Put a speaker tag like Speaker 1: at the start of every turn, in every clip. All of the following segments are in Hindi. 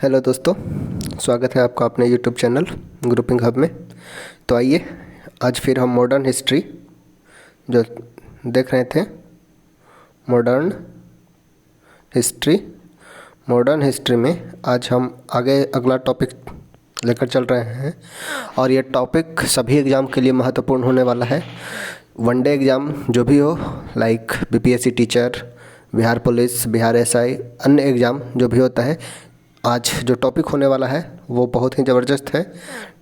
Speaker 1: हेलो दोस्तों, स्वागत है आपका अपने यूट्यूब चैनल ग्रुपिंग हब में। तो आइए आज फिर हम मॉडर्न हिस्ट्री जो देख रहे थे, मॉडर्न हिस्ट्री में आज हम आगे अगला टॉपिक लेकर चल रहे हैं। और ये टॉपिक सभी एग्ज़ाम के लिए महत्वपूर्ण होने वाला है। वनडे एग्ज़ाम जो भी हो, like BPSC teacher, Bihar police, Bihar SI, अन्य एग्ज़ाम जो भी होता है, आज जो टॉपिक होने वाला है वो बहुत ही ज़बरदस्त है।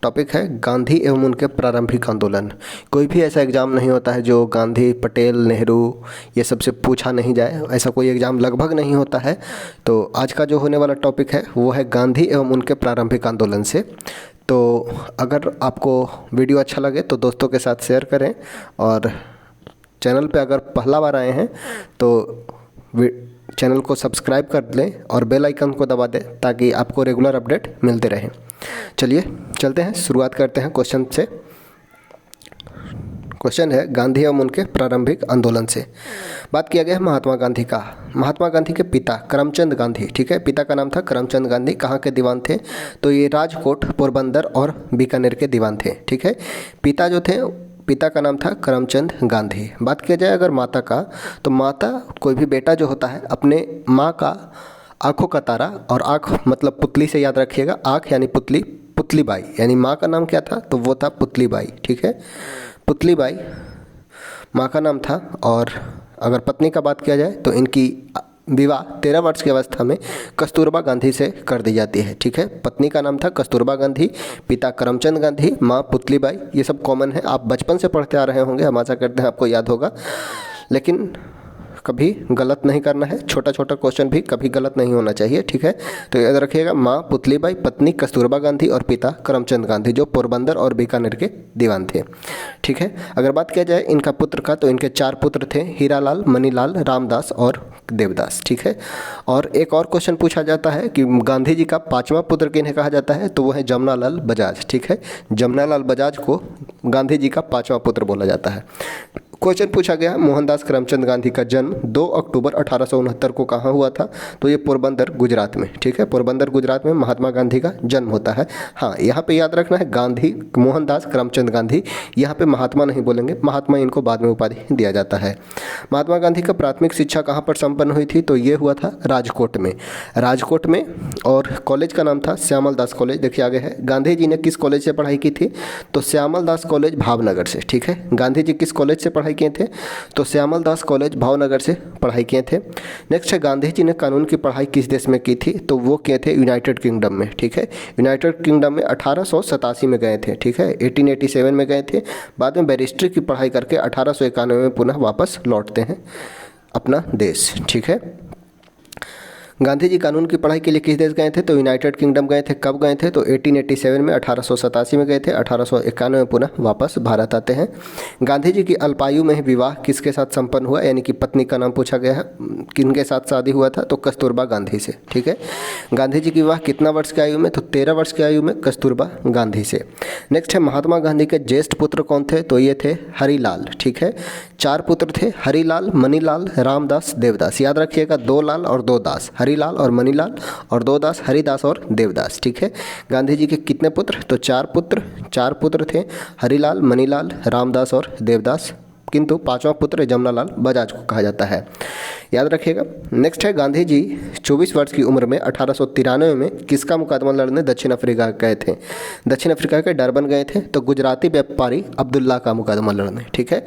Speaker 1: टॉपिक है गांधी एवं उनके प्रारंभिक आंदोलन। कोई भी ऐसा एग्ज़ाम नहीं होता है जो गांधी, पटेल, नेहरू ये सबसे पूछा नहीं जाए, ऐसा कोई एग्ज़ाम लगभग नहीं होता है। तो आज का जो होने वाला टॉपिक है वो है गांधी एवं उनके प्रारंभिक आंदोलन से। तो अगर आपको वीडियो अच्छा लगे तो दोस्तों के साथ शेयर करें, और चैनल पे अगर पहला बार आए हैं तो चैनल को सब्सक्राइब कर लें और बेल आइकन को दबा दें ताकि आपको रेगुलर अपडेट मिलते रहें। चलिए चलते हैं, शुरुआत करते हैं क्वेश्चन से। क्वेश्चन है गांधी एवं उनके प्रारंभिक आंदोलन से। बात किया गया है महात्मा गांधी का। महात्मा गांधी के पिता करमचंद गांधी, ठीक है, पिता का नाम था करमचंद गांधी। कहाँ के दीवान थे? तो ये राजकोट, पोरबंदर और बीकानेर के दीवान थे, ठीक है। पिता जो थे, पिता का नाम था करमचंद गांधी। बात किया जाए अगर माता का, तो माता, कोई भी बेटा जो होता है अपने माँ का आँखों का तारा, और आँख मतलब पुतली से याद रखिएगा, आँख यानी पुतली, पुतली बाई, यानी माँ का नाम क्या था? तो वो था पुतली बाई, ठीक है। पुतली बाई माँ का नाम था। और अगर पत्नी का बात किया जाए तो इनकी विवाह 13 वर्ष की अवस्था में कस्तूरबा गांधी से कर दी जाती है, ठीक है। पत्नी का नाम था कस्तूरबा गांधी, पिता करमचंद गांधी, माँ पुतलीबाई। ये सब कॉमन है, आप बचपन से पढ़ते आ रहे होंगे, हम आशा करते हैं आपको याद होगा। लेकिन कभी गलत नहीं करना है, छोटा छोटा क्वेश्चन भी कभी गलत नहीं होना चाहिए, ठीक है। तो याद रखिएगा, माँ पुतलीबाई, पत्नी कस्तूरबा गांधी और पिता करमचंद गांधी, जो पोरबंदर और बीकानेर के दीवान थे, ठीक है। अगर बात किया जाए इनका पुत्र का, तो इनके 4 पुत्र थे, हीरालाल, मनीलाल, रामदास और देवदास, ठीक है। और एक और क्वेश्चन पूछा जाता है कि गांधी जी का 5वां पुत्र किन्हें कहा जाता है? तो वो है जमनालाल बजाज, ठीक है। जमनालाल बजाज को गांधी जी का 5वां पुत्र बोला जाता है। क्वेश्चन पूछा गया मोहनदास करमचंद गांधी का जन्म 2 अक्टूबर 1869 को कहाँ हुआ था? तो ये पोरबंदर गुजरात में, ठीक है। पोरबंदर गुजरात में महात्मा गांधी का जन्म होता है। हाँ, यहाँ पे याद रखना है गांधी, मोहनदास करमचंद गांधी, यहाँ पे महात्मा नहीं बोलेंगे, महात्मा इनको बाद में उपाधि दिया जाता है। महात्मा गांधी का प्राथमिक शिक्षा कहाँ पर संपन्न हुई थी? तो ये हुआ था राजकोट में, राजकोट में। और कॉलेज का नाम था श्यामल दास कॉलेज। देखिए आगे है, गांधी जी ने किस कॉलेज से पढ़ाई की थी? तो श्यामल दास कॉलेज भावनगर से, ठीक है। गांधी जी किस कॉलेज से पढ़ाई किए थे? तो श्यामल दास कॉलेज भावनगर से पढ़ाई किए थे। नेक्स्ट है, गांधी जी ने कानून की पढ़ाई किस देश में की थी? तो वो किए थे यूनाइटेड किंगडम में, ठीक है। यूनाइटेड किंगडम में 1887 में गए थे, ठीक है। 1887 में गए थे। बाद में बैरिस्ट्री की पढ़ाई करके 1891 में पुनः वापस लौटते हैं अपना देश, ठीक है। गांधी जी कानून की पढ़ाई के लिए किस देश गए थे? तो यूनाइटेड किंगडम गए थे। कब गए थे? तो 1887 में, 1887 में गए थे। 1891 में पुनः वापस भारत आते हैं। गांधी जी की अल्पायु में ही विवाह किसके साथ संपन्न हुआ? यानी कि पत्नी का नाम पूछा गया है, किनके साथ शादी हुआ था? तो कस्तूरबा गांधी से, ठीक है। गांधी जी की विवाह कितना वर्ष की आयु में? तो 13 वर्ष की आयु में कस्तूरबा गांधी से। नेक्स्ट है, महात्मा गांधी के ज्येष्ठ पुत्र कौन थे? तो ये थे हरिलाल, ठीक है। 4 पुत्र थे, हरिलाल, मनीलाल, रामदास, देवदास। याद रखिएगा, 2 लाल और 2 दास, हरिलाल और मनीलाल, और 2 दास, हरिदास और देवदास, ठीक है। गांधी जी के कितने पुत्र? तो 4 पुत्र थे, हरिलाल, मनीलाल, रामदास और देवदास, किंतु 5वां पुत्र जमनालाल बजाज को कहा जाता है, याद रखिएगा। नेक्स्ट है, गांधी जी 24 वर्ष की उम्र में 1893 में किसका मुकदमा लड़ने दक्षिण अफ्रीका गए थे? दक्षिण अफ्रीका के डरबन गए थे। तो गुजराती व्यापारी अब्दुल्ला का मुकदमा लड़ने, ठीक है।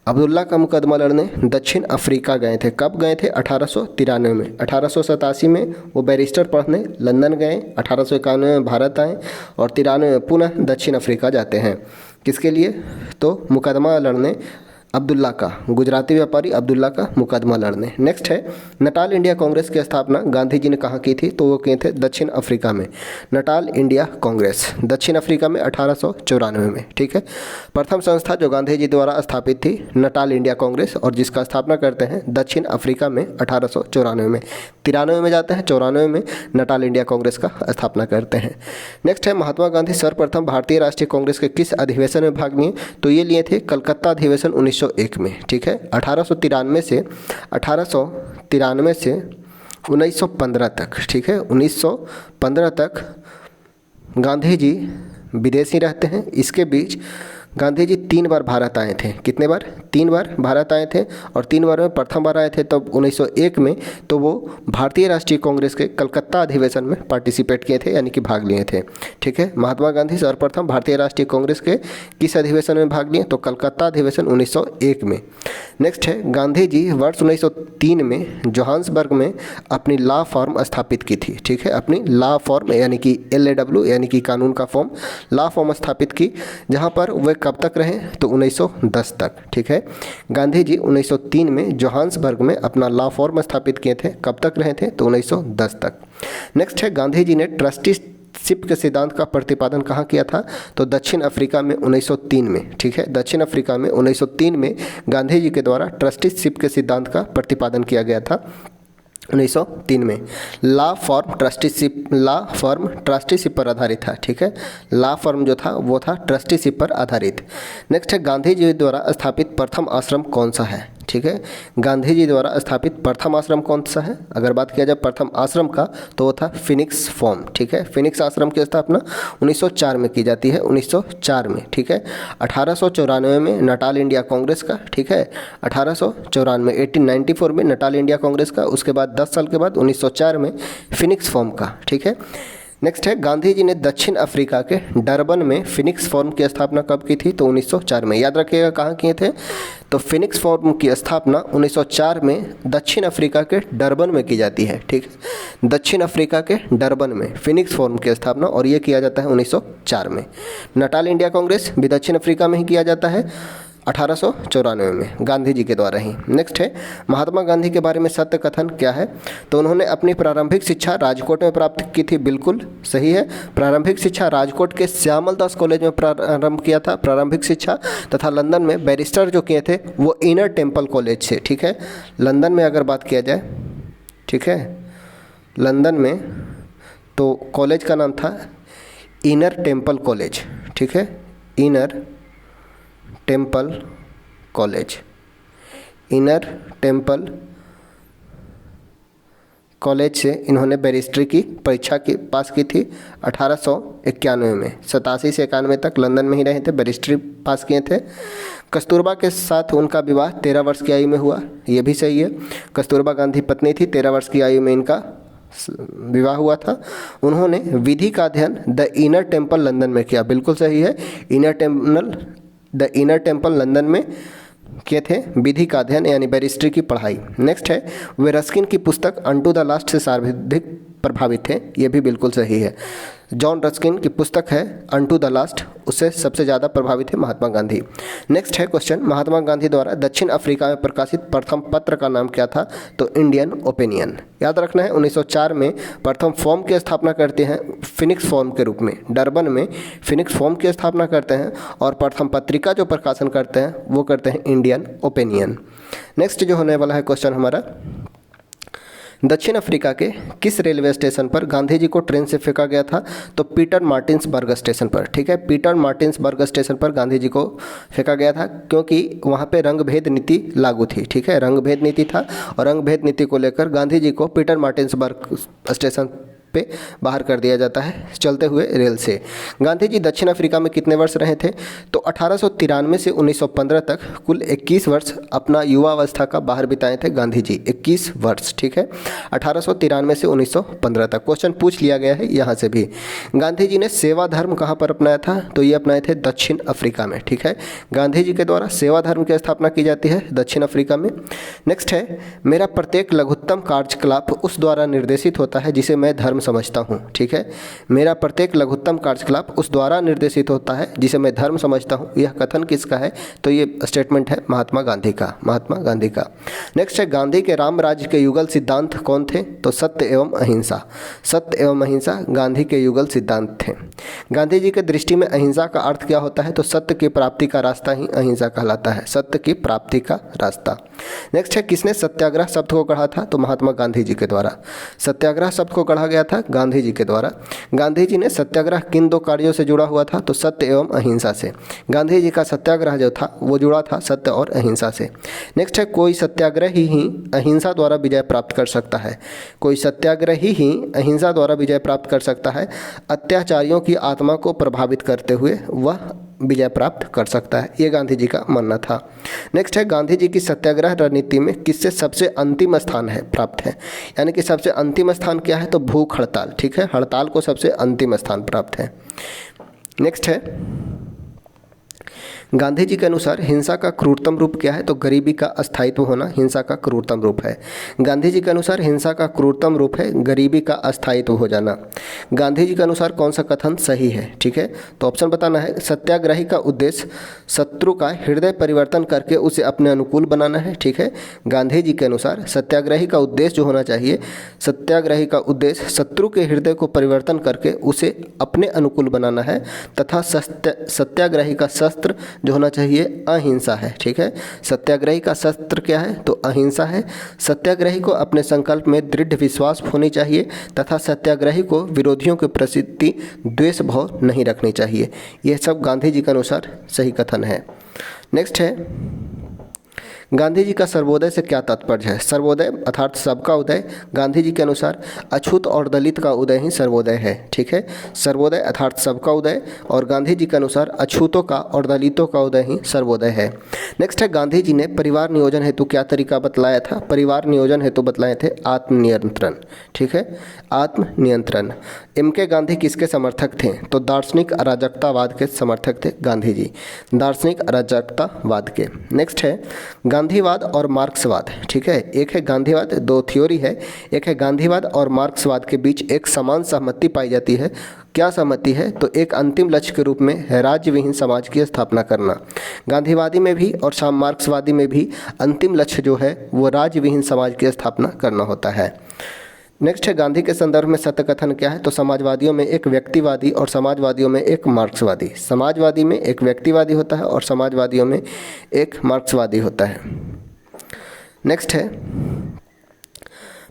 Speaker 1: अब्दुल्ला का मुकदमा लड़ने दक्षिण अफ्रीका गए थे। कब गए थे? 1893 में। 1887 में वो बैरिस्टर पढ़ने लंदन गए, 1891 में भारत आए, और 93 में पुनः दक्षिण अफ्रीका जाते हैं। किसके लिए? तो मुकदमा लड़ने अब्दुल्ला का, गुजराती व्यापारी अब्दुल्ला का मुकदमा लड़ने। नेक्स्ट है, नटाल इंडिया कांग्रेस की स्थापना गांधी जी ने कहाँ की थी? तो वो किए थे दक्षिण अफ्रीका में। नटाल इंडिया कांग्रेस दक्षिण अफ्रीका में 1894 में, ठीक है। प्रथम संस्था जो गांधी जी द्वारा स्थापित थी नटाल इंडिया कांग्रेस, और जिसका स्थापना करते हैं दक्षिण अफ्रीका में 1894 में। 93 में जाते हैं, 94 में नटाल इंडिया कांग्रेस का स्थापना करते हैं। नेक्स्ट है, महात्मा गांधी सर्वप्रथम भारतीय राष्ट्रीय कांग्रेस के किस अधिवेशन में भाग लिए? तो ये लिए थे कलकत्ता अधिवेशन 1901 में, ठीक है। 1893 से 1915 तक, ठीक है, 1915 तक गांधी जी विदेशी रहते हैं। इसके बीच गांधी जी 3 बार भारत आए थे। कितने बार? 3 बार भारत आए थे, और 3 बार में प्रथम बार आए थे तब 1901 में, तो वो भारतीय राष्ट्रीय कांग्रेस के कलकत्ता अधिवेशन में पार्टिसिपेट किए थे, यानी कि भाग लिए थे। ठीक है, महात्मा गांधी सर्वप्रथम भारतीय राष्ट्रीय कांग्रेस के किस अधिवेशन में भाग लिए? तो कलकत्ता अधिवेशन 1901 में। नेक्स्ट है, गांधी जी वर्ष 1903 में जोहान्सबर्ग में अपनी लॉ फर्म स्थापित की थी। ठीक है, अपनी लॉ फर्म यानी कि LAW यानी कि कानून का फॉर्म, लॉ फर्म स्थापित की, जहाँ पर वे कब तक रहे? तो 1910 तक। ठीक है, गांधी जी 1903 में जोहान्सबर्ग में अपना लॉ फर्म स्थापित किए थे। कब तक रहे थे? तो 1910 तक। नेक्स्ट है, गांधी जी ने ट्रस्टीशिप के सिद्धांत का प्रतिपादन कहाँ किया था? तो दक्षिण अफ्रीका में 1903 में। ठीक है, दक्षिण अफ्रीका में 1903 में गांधी जी के द्वारा ट्रस्टीशिप के सिद्धांत का प्रतिपादन किया गया था 1903 में। लॉ फर्म ट्रस्टीशिप पर आधारित था। ठीक है, लॉ फर्म जो था वो था ट्रस्टीशिप पर आधारित। नेक्स्ट है, गांधी जी द्वारा स्थापित प्रथम आश्रम कौन सा है? ठीक है, गांधी जी द्वारा स्थापित प्रथम आश्रम कौन सा है? अगर बात किया जाए प्रथम आश्रम का, तो वो था फिनिक्स फॉर्म। ठीक है, फिनिक्स आश्रम की स्थापना 1904 में की जाती है, 1904 में। ठीक है, 1894 में नटाल इंडिया कांग्रेस का। ठीक है, 1894 1894 में नटाल इंडिया कांग्रेस का, उसके बाद 10 साल के बाद 1904 में फिनिक्स फॉर्म का। ठीक है, नेक्स्ट है, गांधी जी ने दक्षिण अफ्रीका के डरबन में फिनिक्स फॉर्म की स्थापना कब की थी? तो 1904 में। याद रखिएगा कहाँ किए थे? तो फिनिक्स फॉर्म की स्थापना 1904 में दक्षिण अफ्रीका के डरबन में की जाती है। ठीक है, दक्षिण अफ्रीका के डरबन में फिनिक्स फॉर्म की स्थापना, और ये किया जाता है 1904 में। नटाल इंडिया कांग्रेस भी दक्षिण अफ्रीका में ही किया जाता है 1894 में, गांधी जी के द्वारा ही। नेक्स्ट है, महात्मा गांधी के बारे में सत्य कथन क्या है? तो उन्होंने अपनी प्रारंभिक शिक्षा राजकोट में प्राप्त की थी। बिल्कुल सही है, प्रारंभिक शिक्षा राजकोट के श्यामल दास कॉलेज में प्रारंभ किया था प्रारंभिक शिक्षा, तथा लंदन में बैरिस्टर जो किए थे वो इनर टेम्पल कॉलेज से। ठीक है, लंदन में अगर बात किया जाए, ठीक है, लंदन में तो कॉलेज का नाम था इनर टेम्पल कॉलेज। ठीक है, inner temple college, inner temple college से इन्होंने बैरिस्ट्री की परीक्षा की पास की थी 1891 में। 87 से 91 तक लंदन में ही रहे थे, बैरिस्ट्री पास किए थे। कस्तूरबा के साथ उनका विवाह 13 वर्ष की आयु में हुआ, ये भी सही है। कस्तूरबा गांधी पत्नी थी, 13 वर्ष की आयु में इनका विवाह हुआ था। उन्होंने विधि का अध्ययन द इनर टेम्पल लंदन में किया। बिल्कुल सही है, द इनर टेम्पल लंदन में किए थे विधि का अध्ययन यानी बैरिस्ट्री की पढ़ाई। नेक्स्ट है, वे रस्किन की पुस्तक अनटू द लास्ट से सर्वाधिक प्रभावित थे। ये भी बिल्कुल सही है। जॉन रस्किन की पुस्तक है अनटू द लास्ट, उससे सबसे ज़्यादा प्रभावित है महात्मा गांधी। नेक्स्ट है क्वेश्चन, महात्मा गांधी द्वारा दक्षिण अफ्रीका में प्रकाशित प्रथम पत्र का नाम क्या था? तो इंडियन ओपिनियन। याद रखना है, 1904 में प्रथम फॉर्म की स्थापना करते हैं फिनिक्स फॉर्म के रूप में, डरबन में फिनिक्स फॉर्म की स्थापना करते हैं, और प्रथम पत्रिका जो प्रकाशन करते हैं वो करते हैं इंडियन ओपिनियन। नेक्स्ट जो होने वाला है क्वेश्चन हमारा, दक्षिण अफ्रीका के किस रेलवे स्टेशन पर गांधी जी को ट्रेन से फेंका गया था? तो पीटर मार्टिन्सबर्ग स्टेशन पर। ठीक है, पीटर मार्टिन्सबर्ग स्टेशन पर गांधी जी को फेंका गया था, क्योंकि वहाँ पे रंगभेद नीति लागू थी। ठीक है, रंगभेद नीति था, और रंगभेद नीति को लेकर गांधी जी को पीटर मार्टिन्सबर्ग स्टेशन पे बाहर कर दिया जाता है चलते हुए रेल से। गांधी जी दक्षिण अफ्रीका में कितने वर्ष रहे थे? तो 1893 से 1915 तक कुल 21 वर्ष अपना युवावस्था का बाहर बिताए थे गांधी जी, 21 वर्ष। ठीक है, 1893 से 1915 तक क्वेश्चन पूछ लिया गया है यहाँ से भी। गांधी जी ने सेवा धर्म कहाँ पर अपनाया था? तो ये अपनाए थे दक्षिण अफ्रीका में। ठीक है, गांधी जी के द्वारा सेवा धर्म की स्थापना की जाती है दक्षिण अफ्रीका में। नेक्स्ट है, मेरा प्रत्येक लघुत्तम कार्यकलाप उस द्वारा निर्देशित होता है जिसे मैं धर्म समझता हूँ। ठीक है, मेरा प्रत्येक लघुत्तम कार्यकलाप उस द्वारा निर्देशित होता है जिसे मैं धर्म समझता हूँ। यह कथन किसका है? तो ये स्टेटमेंट है महात्मा गांधी का, महात्मा गांधी का। नेक्स्ट है, गांधी के राम राज्य के युगल सिद्धांत कौन थे? तो सत्य एवं अहिंसा। सत्य एवं अहिंसा गांधी के युगल सिद्धांत थे। गांधी जी के दृष्टि में अहिंसा का अर्थ क्या होता है? तो सत्य की प्राप्ति का रास्ता ही अहिंसा कहलाता है, सत्य की प्राप्ति का रास्ता। नेक्स्ट है, किसने सत्याग्रह शब्द को गढ़ा था? तो महात्मा गांधी जी के द्वारा सत्याग्रह शब्द को गढ़ा गया था? गांधी जी के द्वारा। गांधी जी ने सत्याग्रह किन दो कार्यों से जुड़ा हुआ था? तो सत्य एवं अहिंसा से। गांधी जी का सत्याग्रह जो था वो जुड़ा था सत्य और अहिंसा से। नेक्स्ट है, कोई सत्याग्रही ही अहिंसा द्वारा विजय प्राप्त कर सकता है। कोई सत्याग्रही ही अहिंसा द्वारा विजय प्राप्त कर सकता है। अत्याचारियों की आत्मा को प्रभावित करते हुए वह विजय प्राप्त कर सकता है, ये गांधी जी का मानना था। नेक्स्ट है, गांधी जी की सत्याग्रह रणनीति में किससे सबसे अंतिम स्थान है प्राप्त है? यानी कि सबसे अंतिम स्थान क्या है? तो भूख हड़ताल। ठीक है, हड़ताल को सबसे अंतिम स्थान प्राप्त है। नेक्स्ट है, गांधी जी के अनुसार हिंसा का क्रूरतम रूप क्या है? तो गरीबी का अस्थायित्व होना हिंसा का क्रूरतम रूप है। गांधी जी के अनुसार हिंसा का क्रूरतम रूप है गरीबी का अस्थायित्व हो जाना। गांधी जी के अनुसार कौन सा कथन सही है? ठीक है, तो ऑप्शन बताना है। सत्याग्रही का उद्देश्य शत्रु का हृदय परिवर्तन करके उसे अपने अनुकूल बनाना है। ठीक है, गांधी जी के अनुसार सत्याग्रही का उद्देश्य जो होना चाहिए, सत्याग्रही का उद्देश्य शत्रु के हृदय को परिवर्तन करके उसे अपने अनुकूल बनाना है तथा सत्याग्रही का शस्त्र जो होना चाहिए अहिंसा है। ठीक है, सत्याग्रही का शस्त्र क्या है? तो अहिंसा है। सत्याग्रही को अपने संकल्प में दृढ़ विश्वास होनी चाहिए तथा सत्याग्रही को विरोधियों के प्रति द्वेष भाव नहीं रखनी चाहिए। यह सब गांधी जी के अनुसार सही कथन है। नेक्स्ट है, गांधी जी का सर्वोदय से क्या तात्पर्य है? सर्वोदय अर्थात सबका उदय। गांधी जी के अनुसार अछूत और दलित का उदय ही सर्वोदय है। ठीक है, सर्वोदय अर्थात सबका उदय, और गांधी जी के अनुसार अछूतों का और दलितों का उदय ही सर्वोदय है। नेक्स्ट है, गांधी जी ने परिवार नियोजन हेतु क्या तरीका बतलाया था? परिवार नियोजन हेतु बतलाए थे आत्मनियंत्रण। ठीक है, आत्मनियंत्रण। एम के गांधी किसके समर्थक थे? तो दार्शनिक अराजकतावाद के समर्थक थे गांधी जी, दार्शनिक अराजकतावाद के। नेक्स्ट है, गांधीवाद और मार्क्सवाद। ठीक है, एक है गांधीवाद, दो थ्योरी है, एक है गांधीवाद और मार्क्सवाद के बीच एक समान सहमति पाई जाती है। क्या सहमति है? तो एक अंतिम लक्ष्य के रूप में राज्य विहीन समाज की स्थापना करना। गांधीवादी में भी और मार्क्सवादी में भी अंतिम लक्ष्य जो है वो राज्य विहीन समाज की स्थापना करना होता है। नेक्स्ट है, गांधी के संदर्भ में सत्य कथन क्या है? तो समाजवादियों में एक व्यक्तिवादी और समाजवादियों में एक मार्क्सवादी। समाजवादी में एक व्यक्तिवादी होता है और समाजवादियों में एक मार्क्सवादी होता है। नेक्स्ट है,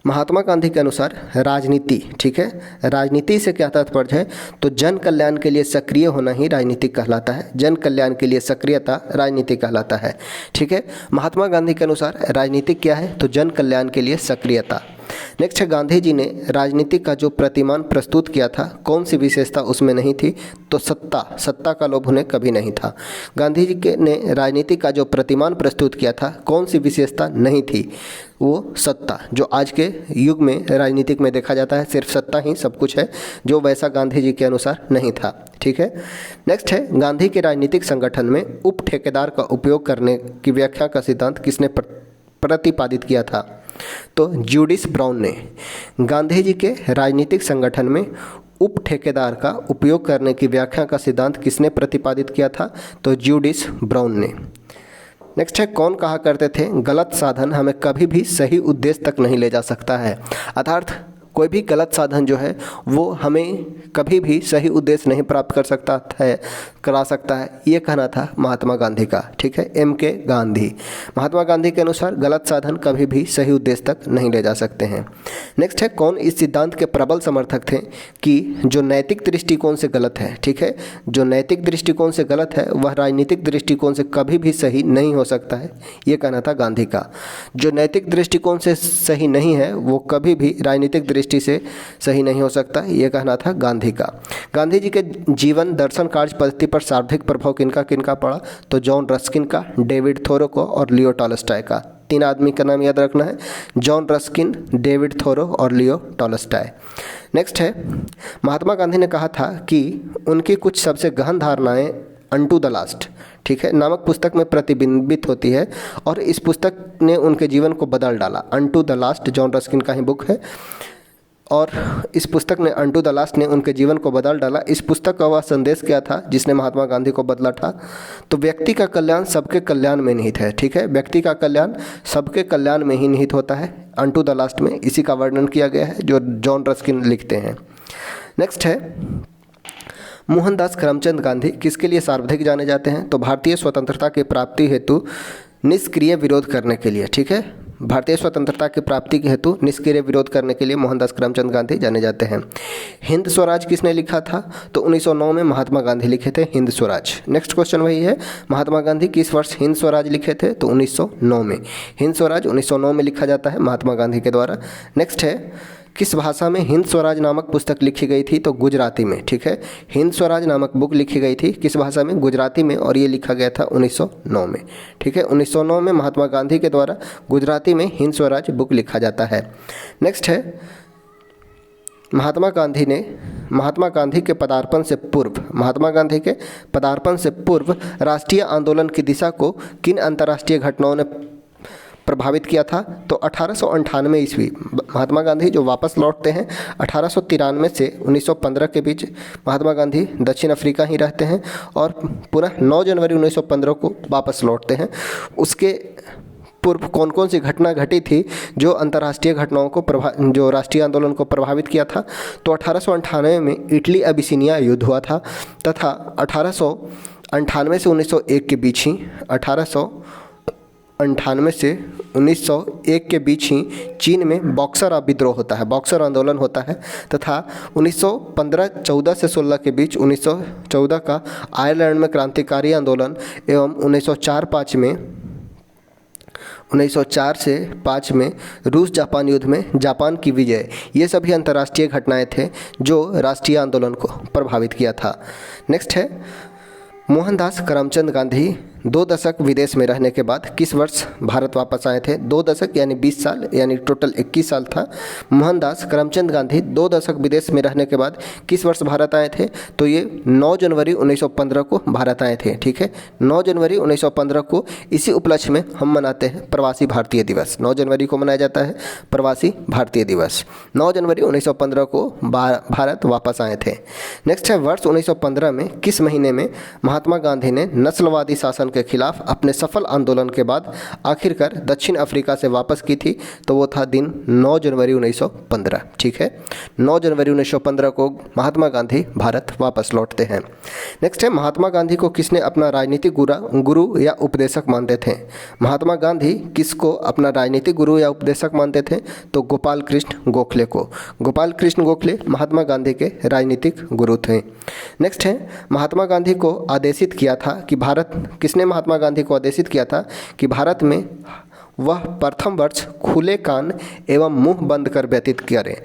Speaker 1: महात्मा गांधी के अनुसार राजनीति। ठीक है, राजनीति से क्या तात्पर्य है? तो जन कल्याण के लिए सक्रिय होना ही राजनीति कहलाता है। जन कल्याण के लिए सक्रियता राजनीति कहलाता है। ठीक है, महात्मा गांधी के अनुसार राजनीति क्या है? तो जन कल्याण के लिए सक्रियता। नेक्स्ट है, गांधी जी ने राजनीति का जो प्रतिमान प्रस्तुत किया था कौन सी विशेषता उसमें नहीं थी? तो सत्ता का लोभ उन्हें कभी नहीं था। गांधी जी ने राजनीति का जो प्रतिमान प्रस्तुत किया था कौन सी विशेषता नहीं थी? वो सत्ता, जो आज के युग में राजनीतिक में देखा जाता है सिर्फ सत्ता ही सब कुछ है, जो वैसा गांधी जी के अनुसार नहीं था। ठीक है, नेक्स्ट है, गांधी के राजनीतिक संगठन में उप ठेकेदार का उपयोग करने की व्याख्या का सिद्धांत किसने प्रतिपादित किया था? तो ज्यूडिस ब्राउन ने। गांधी जी के राजनीतिक संगठन में उप ठेकेदार का उपयोग करने की व्याख्या का सिद्धांत किसने प्रतिपादित किया था? तो ज्यूडिस ब्राउन ने। नेक्स्ट है, कौन कहा करते थे गलत साधन हमें कभी भी सही उद्देश्य तक नहीं ले जा सकता है? अर्थात कोई भी गलत साधन जो है वो हमें कभी भी सही उद्देश्य नहीं प्राप्त करा सकता है, ये कहना था महात्मा गांधी का। ठीक है, एम के गांधी। महात्मा गांधी के अनुसार गलत साधन कभी भी सही उद्देश्य तक नहीं ले जा सकते हैं। नेक्स्ट है, कौन इस सिद्धांत के प्रबल समर्थक थे कि जो नैतिक दृष्टिकोण से गलत है? ठीक है, जो नैतिक दृष्टिकोण से गलत है वह राजनीतिक दृष्टिकोण से कभी भी सही नहीं हो सकता है, ये कहना था गांधी का। जो नैतिक दृष्टिकोण से सही नहीं है वो कभी भी राजनीतिक दृष्टि से सही नहीं हो सकता, यह कहना था गांधी का। गांधी जी के जीवन दर्शन कार्य पद्धति पर सर्वाधिक प्रभाव किनका किनका पड़ा? तो जॉन रस्किन का, डेविड थोरो को और लियो टॉलस्टॉय का। तीन आदमी का नाम याद रखना है, जॉन रस्किन, डेविड थोरो और लियो टॉलस्टॉय। नेक्स्ट है, महात्मा गांधी ने कहा था कि उनकी कुछ सबसे गहन धारणाएं अनटू द लास्ट, ठीक है, नामक पुस्तक में प्रतिबिंबित होती है और इस पुस्तक ने उनके जीवन को बदल डाला। Unto the last John Ruskin का ही बुक है और इस पुस्तक ने अनटू द लास्ट ने उनके जीवन को बदल डाला। इस पुस्तक का वह संदेश क्या था जिसने महात्मा गांधी को बदला था? तो व्यक्ति का कल्याण सबके कल्याण में निहित है। ठीक है, व्यक्ति का कल्याण सबके कल्याण में ही निहित होता है। अनटू द लास्ट में इसी का वर्णन किया गया है जो जॉन रस्किन लिखते हैं। नेक्स्ट है, मोहनदास करमचंद गांधी किसके लिए सर्वाधिक जाने जाते हैं? तो भारतीय स्वतंत्रता की प्राप्ति हेतु निष्क्रिय विरोध करने के लिए। ठीक है, भारतीय स्वतंत्रता की प्राप्ति के हेतु निष्क्रिय विरोध करने के लिए मोहनदास करमचंद गांधी जाने जाते हैं। हिंद स्वराज किसने लिखा था? तो 1909 में महात्मा गांधी लिखे थे हिंद स्वराज। नेक्स्ट क्वेश्चन वही है, महात्मा गांधी किस वर्ष हिंद स्वराज लिखे थे? तो 1909 में। हिंद स्वराज 1909 में लिखा जाता है महात्मा गांधी के द्वारा। नेक्स्ट है, किस भाषा में हिंद स्वराज नामक पुस्तक लिखी गई थी? तो गुजराती में। ठीक है, हिंद स्वराज नामक बुक लिखी गई थी किस भाषा में? गुजराती में, और ये लिखा गया था 1909 में। ठीक है, 1909 में महात्मा गांधी के द्वारा गुजराती में हिंद स्वराज बुक लिखा जाता है। नेक्स्ट है, महात्मा गांधी के पदार्पण से पूर्व राष्ट्रीय आंदोलन की दिशा को किन अंतर्राष्ट्रीय घटनाओं ने प्रभावित किया था? तो 1898 ईस्वी महात्मा गांधी जो वापस लौटते हैं 1893 से 1915 के बीच महात्मा गांधी दक्षिण अफ्रीका ही रहते हैं और पुनः 9 जनवरी 1915 को वापस लौटते हैं। उसके पूर्व कौन कौन सी घटना घटी थी जो अंतर्राष्ट्रीय घटनाओं को जो राष्ट्रीय आंदोलन को प्रभावित किया था? तो 1898 में इटली अबिसिनिया युद्ध हुआ था तथा 1898 से 1901 के बीच ही 1898 से 1901 के बीच ही चीन में बॉक्सर विद्रोह होता है, बॉक्सर आंदोलन होता है तथा 14 से 16 के बीच 1914 का आयरलैंड में क्रांतिकारी आंदोलन एवं 1904 से 5 में रूस जापान युद्ध में जापान की विजय, ये सभी अंतर्राष्ट्रीय घटनाएं थे जो राष्ट्रीय आंदोलन को प्रभावित किया था। नेक्स्ट है, मोहनदास करमचंद गांधी 2 दशक विदेश में रहने के बाद किस वर्ष भारत वापस आए थे? 2 दशक यानी 20 साल, यानी टोटल 21 साल था। मोहनदास करमचंद गांधी 2 दशक विदेश में रहने के बाद किस वर्ष भारत आए थे? तो ये 9 जनवरी 1915 को भारत आए थे। ठीक है, 9 जनवरी 1915 को इसी उपलक्ष्य में हम मनाते हैं प्रवासी भारतीय दिवस। 9 जनवरी को मनाया जाता है प्रवासी भारतीय दिवस। 9 जनवरी 1915 को भारत वापस आए थे। नेक्स्ट है, वर्ष 1915 में किस महीने में महात्मा गांधी ने नस्लवादी शासन के खिलाफ अपने सफल आंदोलन के बाद आखिरकार दक्षिण अफ्रीका से वापस की थी? तो वो था दिन 9 जनवरी 1915। ठीक है, 9 जनवरी 1915 को महात्मा गांधी भारत वापस लौटते हैं। नेक्स्ट है, महात्मा गांधी को किसने अपना राजनीतिक गुरु या उपदेशक मानते थे? महात्मा गांधी किसको अपना राजनीतिक गुरु या उपदेशक मानते थे? तो गोपाल कृष्ण गोखले को। गोपाल कृष्ण गोखले महात्मा गांधी के राजनीतिक गुरु थे। नेक्स्ट है, महात्मा गांधी को आदेशित किया था कि किसने महात्मा गांधी को आदेशित किया था कि भारत में वह प्रथम वर्ष खुले कान एवं मुंह बंद कर व्यतीत करें।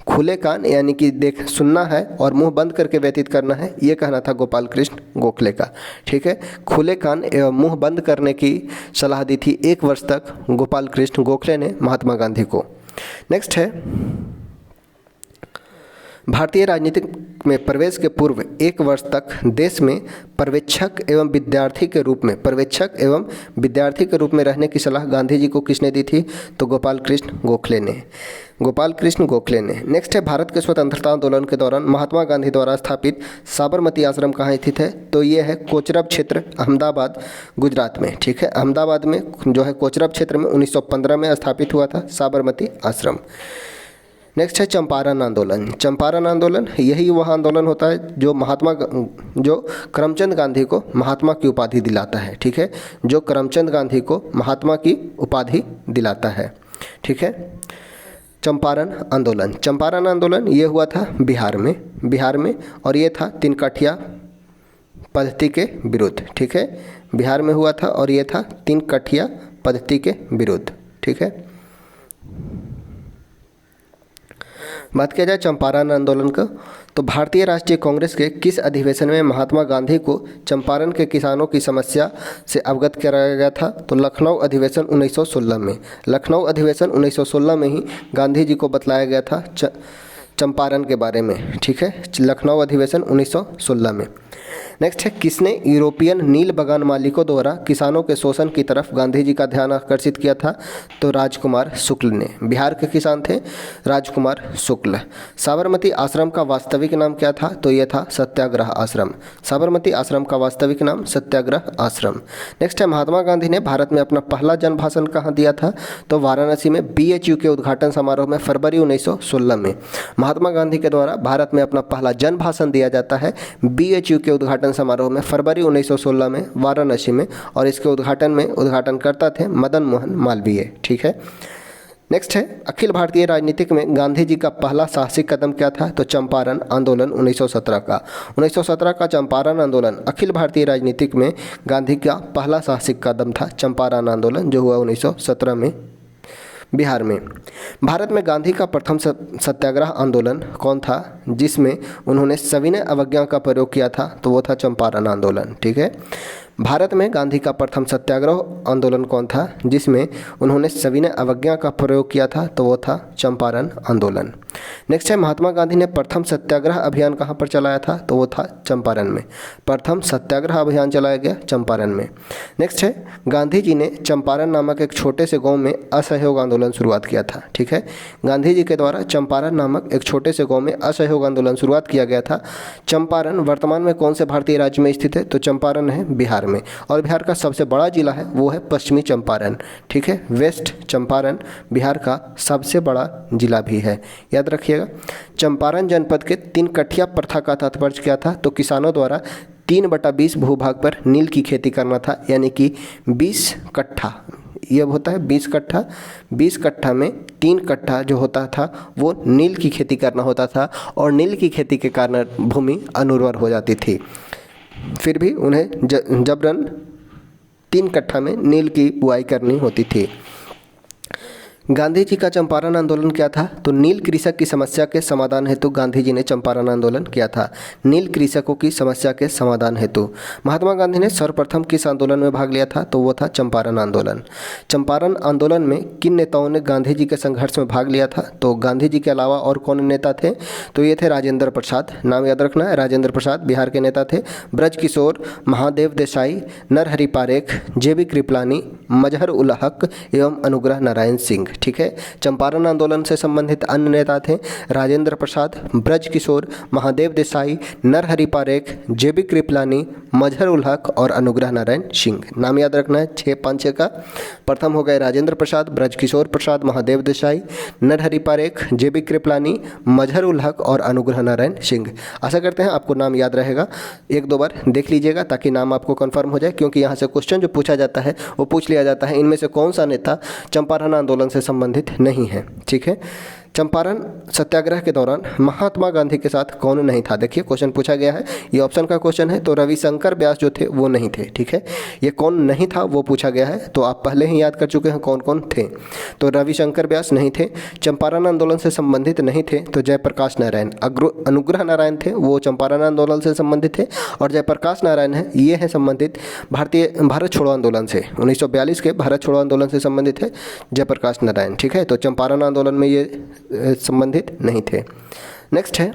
Speaker 1: खुले कान यानी कि सुनना है और मुंह बंद करके व्यतीत करना है, ये कहना था गोपाल कृष्ण गोखले का। ठीक है, खुले कान एवं मुंह बंद करने की सलाह दी थी 1 वर्ष तक गोपाल कृष्ण गोखले ने महात्मा गांधी को। नेक्स्ट है, भारतीय राजनीति में प्रवेश के पूर्व 1 वर्ष तक देश में पर्यवेक्षक एवं विद्यार्थी के रूप में रहने की सलाह गांधी जी को किसने दी थी? तो गोपाल कृष्ण गोखले ने। नेक्स्ट है, भारत के स्वतंत्रता आंदोलन के दौरान महात्मा गांधी द्वारा स्थापित साबरमती आश्रम कहाँ स्थित है? तो ये है कोचरब क्षेत्र, अहमदाबाद, गुजरात में। ठीक है, अहमदाबाद में जो है कोचरब क्षेत्र में 1915 में स्थापित हुआ था साबरमती आश्रम। नेक्स्ट है, चंपारण आंदोलन यही वह आंदोलन होता है जो करमचंद गांधी को महात्मा की उपाधि दिलाता है। ठीक है, जो करमचंद गांधी को महात्मा की उपाधि दिलाता है। ठीक है, चंपारण आंदोलन ये हुआ था बिहार में और ये था तिनकठिया पद्धति के विरुद्ध। ठीक है, बिहार में हुआ था और ये था तिनकठिया पद्धति के विरुद्ध। ठीक है, बात किया जाए चंपारण आंदोलन का, तो भारतीय राष्ट्रीय कांग्रेस के किस अधिवेशन में महात्मा गांधी को चंपारण के किसानों की समस्या से अवगत कराया गया था? तो लखनऊ अधिवेशन 1916 में ही गांधी जी को बतलाया गया था चंपारण के बारे में। ठीक है, लखनऊ अधिवेशन 1916 में। नेक्स्ट है, किसने यूरोपियन नील बगान मालिकों द्वारा किसानों के शोषण की तरफ गांधी जी का ध्यान आकर्षित किया था? तो राजकुमार शुक्ल ने। बिहार के किसान थे राजकुमार शुक्ल। साबरमती आश्रम का वास्तविक नाम क्या था? तो यह था सत्याग्रह आश्रम। साबरमती आश्रम का वास्तविक नाम सत्याग्रह आश्रम। नेक्स्ट है, महात्मा गांधी ने भारत में अपना पहला जन भाषण कहाँ दिया था? तो वाराणसी में BHU के उद्घाटन समारोह में फरवरी 1916 में महात्मा गांधी के द्वारा भारत में अपना पहला जन भाषण दिया जाता है। BHU के उद्घाटन उद्घाटन समारोह में फरवरी 1916 में वाराणसी में, और इसके उद्घाटनकर्ता थे मदन मोहन मालवीय। ठीक है, नेक्स्ट है अखिल भारतीय राजनीतिक में गांधी जी का पहला साहसिक कदम क्या था? तो चंपारण आंदोलन 1917 का। 1917 का चंपारण आंदोलन अखिल भारतीय राजनीतिक में गांधी का पहला साहसिक कदम था, चंपारण आंदोलन जो हुआ 1917 में बिहार में। भारत में गांधी का प्रथम सत्याग्रह आंदोलन कौन था जिसमें उन्होंने सविनय अवज्ञा का प्रयोग किया था? तो वो था चंपारण आंदोलन। ठीक है, भारत में गांधी का प्रथम सत्याग्रह आंदोलन कौन था जिसमें उन्होंने सविनय अवज्ञा का प्रयोग किया था? तो वो था चंपारण आंदोलन। नेक्स्ट है महात्मा गांधी ने प्रथम सत्याग्रह अभियान कहाँ पर चलाया था? तो वो था चंपारण में। प्रथम सत्याग्रह अभियान चलाया गया चंपारण में। नेक्स्ट है गांधी जी ने चंपारण नामक एक छोटे से गांव में असहयोग आंदोलन शुरुआत किया था। ठीक है, गांधी जी के द्वारा चंपारण नामक एक छोटे से गांव में असहयोग आंदोलन शुरुआत किया गया था। चंपारण वर्तमान में कौन से भारतीय राज्य में स्थित है? तो चंपारण है बिहार में, और बिहार का सबसे बड़ा जिला है वो है पश्चिमी चंपारण। ठीक है, वेस्ट चंपारण बिहार का सबसे बड़ा जिला भी है, याद रखिएगा। चंपारण जनपद के 3 कठिया प्रथा का तात्पर्य क्या था? तो किसानों द्वारा 3/20 भूभाग पर नील की खेती करना था, यानी कि 20 कट्ठा, ये होता है 20 कट्ठा, 20 कट्ठा में 3 कट्ठा जो होता था वो नील की खेती करना होता था, और नील की खेती के कारण भूमि अनुर्वर हो जाती थी। फिर भी उन्हें जबरन 3 कट्ठा में नील की बुआई करनी होती थी। गांधी जी का चंपारण आंदोलन क्या था? तो नील कृषक की समस्या के समाधान हेतु गांधी जी ने चंपारण आंदोलन किया था। नील कृषकों की समस्या के समाधान हेतु महात्मा गांधी ने सर्वप्रथम किस आंदोलन में भाग लिया था? तो वो था चंपारण आंदोलन। चंपारण आंदोलन में किन नेताओं ने गांधी जी के संघर्ष में भाग लिया था? तो गांधी जी के अलावा और कौन नेता थे? तो ये थे राजेंद्र प्रसाद, नाम याद रखना है, राजेंद्र प्रसाद बिहार के नेता थे। ब्रज किशोर, महादेव देसाई, नरहरि पारेख, JB कृपलानी, मजहर उल हक एवं अनुग्रह नारायण सिंह। ठीक है, चंपारण आंदोलन से संबंधित अन्य नेता थे राजेंद्र प्रसाद, ब्रज किशोर, महादेव देसाई, नरहरि पारेख, JB कृपलानी, मजहर उल हक और अनुग्रह नारायण सिंह। नाम याद रखना है 6 का। प्रथम हो गए राजेंद्र प्रसाद, ब्रज किशोर प्रसाद, महादेव देसाई, नरहरि पारेख, JB कृपलानी, मजहर उल हक और अनुग्रह नारायण सिंह। आशा करते हैं आपको नाम याद रहेगा, 1-2 बार देख लीजिएगा ताकि नाम आपको कंफर्म हो जाए, क्योंकि यहाँ से क्वेश्चन जो पूछा जाता है वो पूछ लिया जाता है इनमें से कौन सा नेता चंपारण आंदोलन से संबंधित नहीं है। ठीक है, चंपारण सत्याग्रह के दौरान महात्मा गांधी के साथ कौन नहीं था? देखिए क्वेश्चन पूछा गया है, ये ऑप्शन का क्वेश्चन है, तो रविशंकर व्यास जो थे वो नहीं थे। ठीक है, ये कौन नहीं था वो पूछा गया है, तो आप पहले ही याद कर चुके हैं कौन कौन थे। तो रविशंकर व्यास नहीं थे, चंपारण आंदोलन से संबंधित नहीं थे तो जयप्रकाश नारायण, अनुग्रह नारायण थे, वो चंपारण आंदोलन से संबंधित थे, और जयप्रकाश नारायण है ये है संबंधित भारत छोड़ो आंदोलन से, 1942 के भारत छोड़ो आंदोलन से संबंधित है जयप्रकाश नारायण। ठीक है, तो चंपारण आंदोलन में ये संबंधित नहीं थे। नेक्स्ट है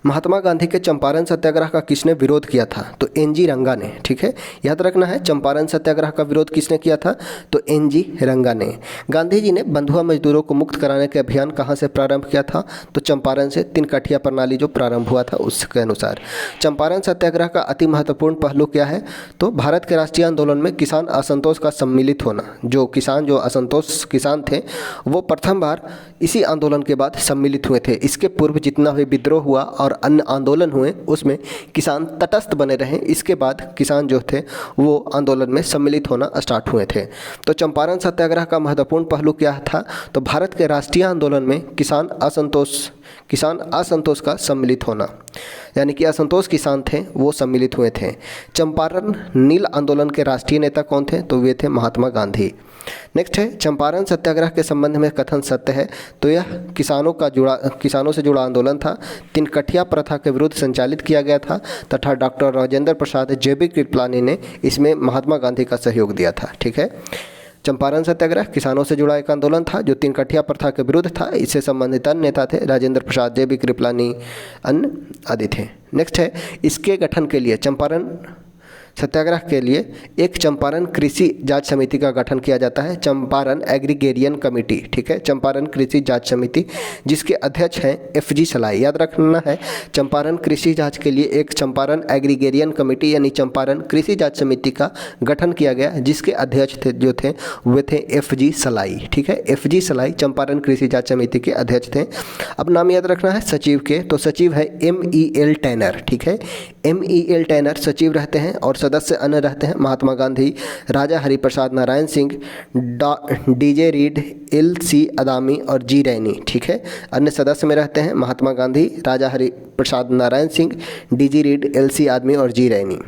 Speaker 1: महात्मा गांधी के चंपारण सत्याग्रह का किसने विरोध किया था? तो NG रंगा ने। ठीक है, याद रखना है चंपारण सत्याग्रह का विरोध किसने किया था? तो NG रंगा ने। गांधी जी ने बंधुआ मजदूरों को मुक्त कराने के अभियान कहाँ से प्रारंभ किया था? तो चंपारण से। 3 कठिया प्रणाली जो प्रारंभ हुआ था उसके अनुसार। चंपारण सत्याग्रह का अति महत्वपूर्ण पहलू क्या है? तो भारत के राष्ट्रीय आंदोलन में किसान असंतोष का सम्मिलित होना। जो असंतोष किसान थे वो प्रथम बार इसी आंदोलन के बाद सम्मिलित हुए थे। इसके पूर्व जितना भी विद्रोह हुआ और अन्य आंदोलन हुए उसमें किसान तटस्थ बने रहे, इसके बाद किसान जो थे वो आंदोलन में सम्मिलित होना स्टार्ट हुए थे। तो चंपारण सत्याग्रह का महत्वपूर्ण पहलू क्या था? तो भारत के राष्ट्रीय आंदोलन में किसान असंतोष का सम्मिलित होना, यानी कि असंतोष किसान थे वो सम्मिलित हुए थे। चंपारण नील आंदोलन के राष्ट्रीय नेता कौन थे? तो वे थे महात्मा गांधी। नेक्स्ट है चंपारण सत्याग्रह के संबंध में कथन सत्य है? तो यह किसानों से जुड़ा आंदोलन था। 3 कठिया प्रथा के विरुद्ध संचालित किया गया था तथा डॉक्टर राजेंद्र प्रसाद, JB कृपलानी ने इसमें महात्मा गांधी का सहयोग दिया था। ठीक है, चंपारण सत्याग्रह किसानों से जुड़ा एक आंदोलन था जो 3 कठिया प्रथा के विरुद्ध था। इससे संबंधित अन्य नेता थे राजेंद्र प्रसाद, JB कृपलानी, अन्य आदि थे। नेक्स्ट है इसके गठन के लिए चंपारण सत्याग्रह के लिए एक चंपारण कृषि जांच समिति का गठन किया जाता है, चंपारण एग्रीगेरियन कमेटी, ठीक है, चंपारण कृषि जांच समिति, जिसके अध्यक्ष हैं FG सलाई। याद रखना है, चंपारण कृषि जांच के लिए एक चंपारण एग्रीगेरियन कमेटी यानी चंपारण कृषि जांच समिति का गठन किया गया, जिसके अध्यक्ष थे वे थे FG सलाई, ठीक है, FG सलाई चंपारण कृषि जांच समिति के अध्यक्ष थे। अब नाम याद रखना है सचिव के, तो सचिव है MEL टैनर, ठीक है, MEL टैनर सचिव रहते हैं और सदस्य अन्य रहते हैं Mahatma Gandhi, Raja Hariprasad Narayan Singh, DJ Reed, LC Adami और G रैनी, ठीक है। अन्य सदस्य में रहते हैं Mahatma Gandhi, Raja Hariprasad Narayan Singh, DG Reed, LC Adami और G रैनी।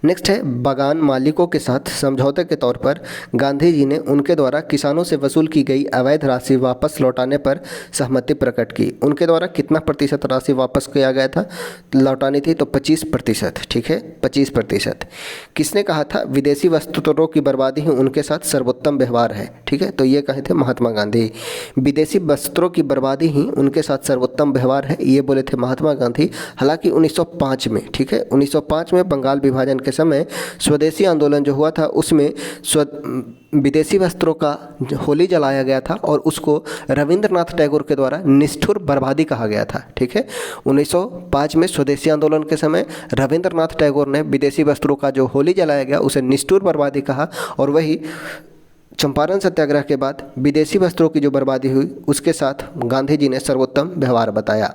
Speaker 1: नेक्स्ट है बागान मालिकों के साथ समझौते के तौर पर गांधी जी ने उनके द्वारा किसानों से वसूल की गई अवैध राशि वापस लौटाने पर सहमति प्रकट की। उनके द्वारा कितना प्रतिशत राशि वापस किया गया था, लौटानी थी, तो 25%, ठीक है, 25%। किसने कहा था विदेशी वस्त्रों की बर्बादी ही उनके साथ सर्वोत्तम व्यवहार है, ठीक है, तो ये कहे थे महात्मा गांधी। विदेशी वस्त्रों की बर्बादी ही उनके साथ सर्वोत्तम व्यवहार है, ये बोले थे महात्मा गांधी। हालांकि 1905 में, ठीक है, 1905 में बंगाल विभाजन के समय स्वदेशी आंदोलन जो हुआ था उसमें विदेशी वस्त्रों का होली जलाया गया था और उसको रविंद्रनाथ टैगोर के द्वारा निष्ठुर बर्बादी कहा गया था, ठीक है। 1905 में स्वदेशी आंदोलन के समय रविंद्रनाथ टैगोर ने विदेशी वस्त्रों का जो होली जलाया गया उसे निष्ठुर बर्बादी कहा, और वही चंपारण सत्याग्रह के बाद विदेशी वस्त्रों की जो बर्बादी हुई उसके साथ गांधी जी ने सर्वोत्तम व्यवहार बताया।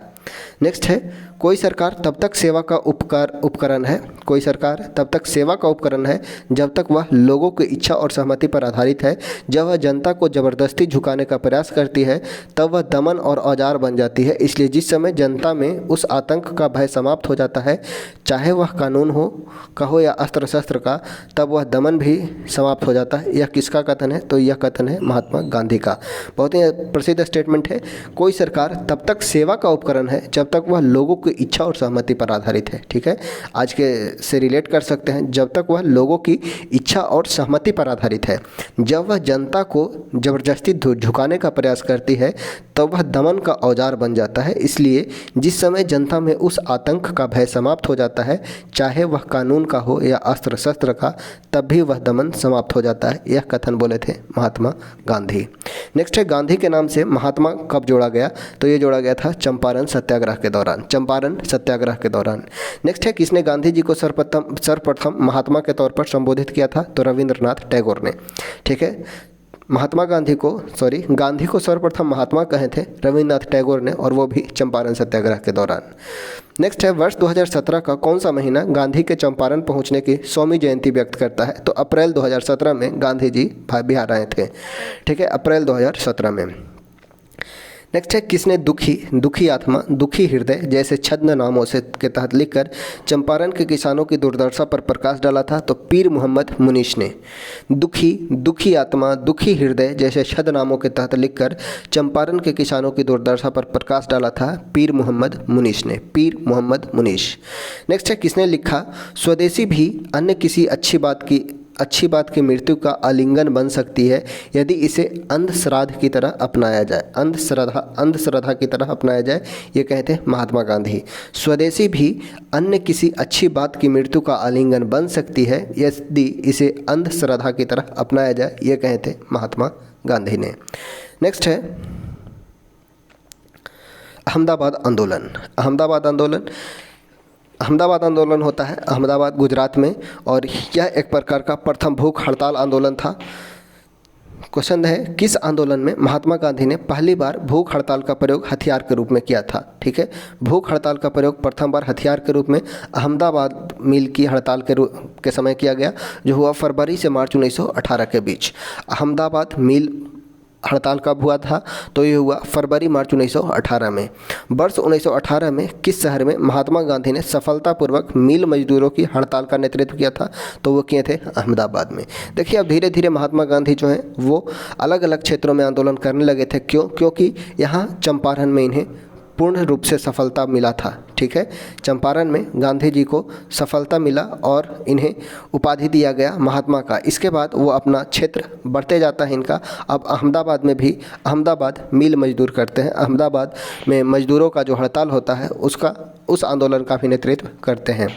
Speaker 1: नेक्स्ट है कोई सरकार तब तक सेवा का उपकरण है, कोई सरकार तब तक सेवा का उपकरण है जब तक वह लोगों की इच्छा और सहमति पर आधारित है। जब वह जनता को जबरदस्ती झुकाने का प्रयास करती है तब वह दमन और औजार बन जाती है। इसलिए जिस समय जनता में उस आतंक का भय समाप्त हो जाता है, चाहे वह कानून हो का हो या अस्त्र शस्त्र का, तब वह दमन भी समाप्त हो जाता है। यह किसका कथन है, तो यह कथन है महात्मा गांधी का। बहुत ही प्रसिद्ध स्टेटमेंट है, कोई सरकार तब तक सेवा का उपकरण है जब तक वह लोगों की इच्छा और सहमति पर आधारित है, ठीक है, आज के से रिलेट कर सकते हैं, जब तक वह लोगों की इच्छा और सहमति पर आधारित है। जब वह जनता को जबरदस्ती झुकाने का प्रयास करती है तब वह दमन का औजार बन जाता है। इसलिए जिस समय जनता में उस आतंक का भय समाप्त हो जाता है, चाहे वह कानून का हो या अस्त्र शस्त्र का, तब भी वह दमन समाप्त हो जाता है। यह कथन बोले थे महात्मा गांधी। नेक्स्ट है गांधी के नाम से महात्मा कब जोड़ा गया, तो ये जोड़ा गया था चंपारण सत्याग्रह के दौरान, चंपारण सत्याग्रह के दौरान। नेक्स्ट है किसने गांधी जी को सर्वप्रथम महात्मा के तौर पर संबोधित किया था, तो रविंद्रनाथ टैगोर ने, ठीक है। गांधी को सर्वप्रथम महात्मा कहे थे रविंद्रनाथ टैगोर ने, और वो भी चंपारण सत्याग्रह के दौरान। नेक्स्ट है वर्ष 2017 का कौन सा महीना गांधी के चंपारण पहुंचने की 100वीं जयंती व्यक्त करता है, तो अप्रैल 2017 में गांधी जी बिहार आए थे, ठीक है, अप्रैल 2017 में। नेक्स्ट है किसने दुखी आत्मा, दुखी हृदय जैसे छद्म नामों से के तहत लिखकर चंपारण के किसानों की दुर्दशा पर प्रकाश डाला था, तो पीर मोहम्मद मुनीश ने। दुखी आत्मा, दुखी हृदय जैसे छद्म नामों के तहत लिखकर चंपारण के किसानों की दुर्दशा पर प्रकाश डाला था पीर मोहम्मद मुनीश ने, पीर मोहम्मद मुनीश। नेक्स्ट है किसने लिखा स्वदेशी भी अन्य किसी अच्छी बात की मृत्यु का आलिंगन बन सकती है यदि इसे अंधश्रद्धा की तरह अपनाया जाए, अंधश्रद्धा की तरह अपनाया जाए, ये कहते हैं महात्मा गांधी। स्वदेशी भी अन्य किसी अच्छी बात की मृत्यु का आलिंगन बन सकती है यदि इसे अंधश्रद्धा की तरह अपनाया जाए, ये कहते हैं महात्मा गांधी ने। नेक्स्ट है अहमदाबाद आंदोलन होता है अहमदाबाद गुजरात में, और यह एक प्रकार का प्रथम भूख हड़ताल आंदोलन था। क्वेश्चन है किस आंदोलन में महात्मा गांधी ने पहली बार भूख हड़ताल का प्रयोग हथियार के रूप में किया था, ठीक है। भूख हड़ताल का प्रयोग प्रथम बार हथियार के रूप में अहमदाबाद मिल की हड़ताल के समय किया गया, जो हुआ फरवरी से मार्च 1918 के बीच। अहमदाबाद मिल हड़ताल कब हुआ था, तो ये हुआ फरवरी मार्च 1918 में। वर्ष 1918 में किस शहर में महात्मा गांधी ने सफलतापूर्वक मिल मजदूरों की हड़ताल का नेतृत्व किया था, तो वो किए थे अहमदाबाद में। देखिए अब धीरे धीरे महात्मा गांधी जो हैं वो अलग अलग क्षेत्रों में आंदोलन करने लगे थे। क्योंकि यहाँ चंपारण में इन्हें पूर्ण रूप से सफलता मिला था, ठीक है। चंपारण में गांधी जी को सफलता मिला और इन्हें उपाधि दिया गया महात्मा का। इसके बाद वो अपना क्षेत्र बढ़ते जाता है इनका। अब अहमदाबाद मिल मजदूर करते हैं, अहमदाबाद में मजदूरों का जो हड़ताल होता है उस आंदोलन का भी नेतृत्व करते हैं।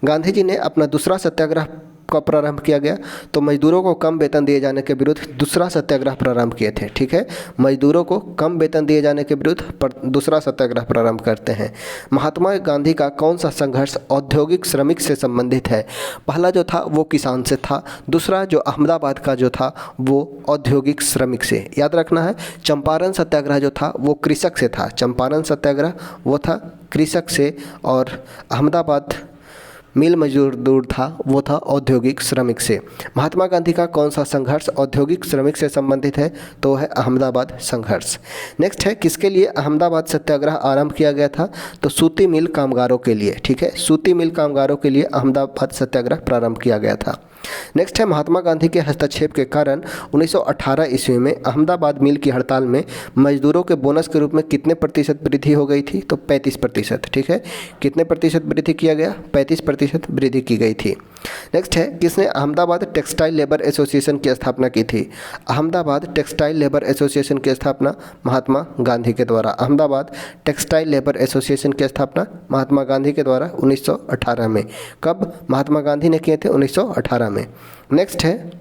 Speaker 1: गांधी जी ने अपना दूसरा सत्याग्रह कब प्रारंभ किया गया, तो मजदूरों को कम वेतन दिए जाने के विरुद्ध दूसरा सत्याग्रह प्रारंभ किए थे। ठीक है, मजदूरों को कम वेतन दिए जाने के विरुद्ध दूसरा सत्याग्रह प्रारंभ करते हैं। महात्मा गांधी का कौन सा संघर्ष औद्योगिक श्रमिक से संबंधित है? पहला जो था वो किसान से था, दूसरा जो अहमदाबाद का जो था वो औद्योगिक श्रमिक से। याद रखना है, चंपारण सत्याग्रह जो था वो कृषक से था, चंपारण सत्याग्रह वो था कृषक से, और अहमदाबाद मिल मजदूर था वो था औद्योगिक श्रमिक से। महात्मा गांधी का कौन सा संघर्ष औद्योगिक श्रमिक से संबंधित है, तो है अहमदाबाद संघर्ष। नेक्स्ट है, किसके लिए अहमदाबाद सत्याग्रह आरंभ किया गया था, तो सूती मिल कामगारों के लिए। ठीक है, सूती मिल कामगारों के लिए अहमदाबाद सत्याग्रह प्रारंभ किया गया था। नेक्स्ट है, महात्मा गांधी के हस्तक्षेप के कारण 1918 ईस्वी में अहमदाबाद मिल की हड़ताल में मजदूरों के बोनस के रूप में कितने प्रतिशत वृद्धि हो गई थी, तो 35%। ठीक है, कितने प्रतिशत वृद्धि किया गया, 35% वृद्धि की गई थी। नेक्स्ट है, किसने अहमदाबाद टेक्सटाइल लेबर एसोसिएशन की स्थापना की थी? अहमदाबाद टेक्सटाइल लेबर एसोसिएशन की स्थापना महात्मा गांधी के द्वारा। अहमदाबाद टेक्सटाइल लेबर एसोसिएशन की स्थापना महात्मा गांधी के द्वारा 1918 में। कब महात्मा गांधी ने किए थे? 1918 में। नेक्स्ट है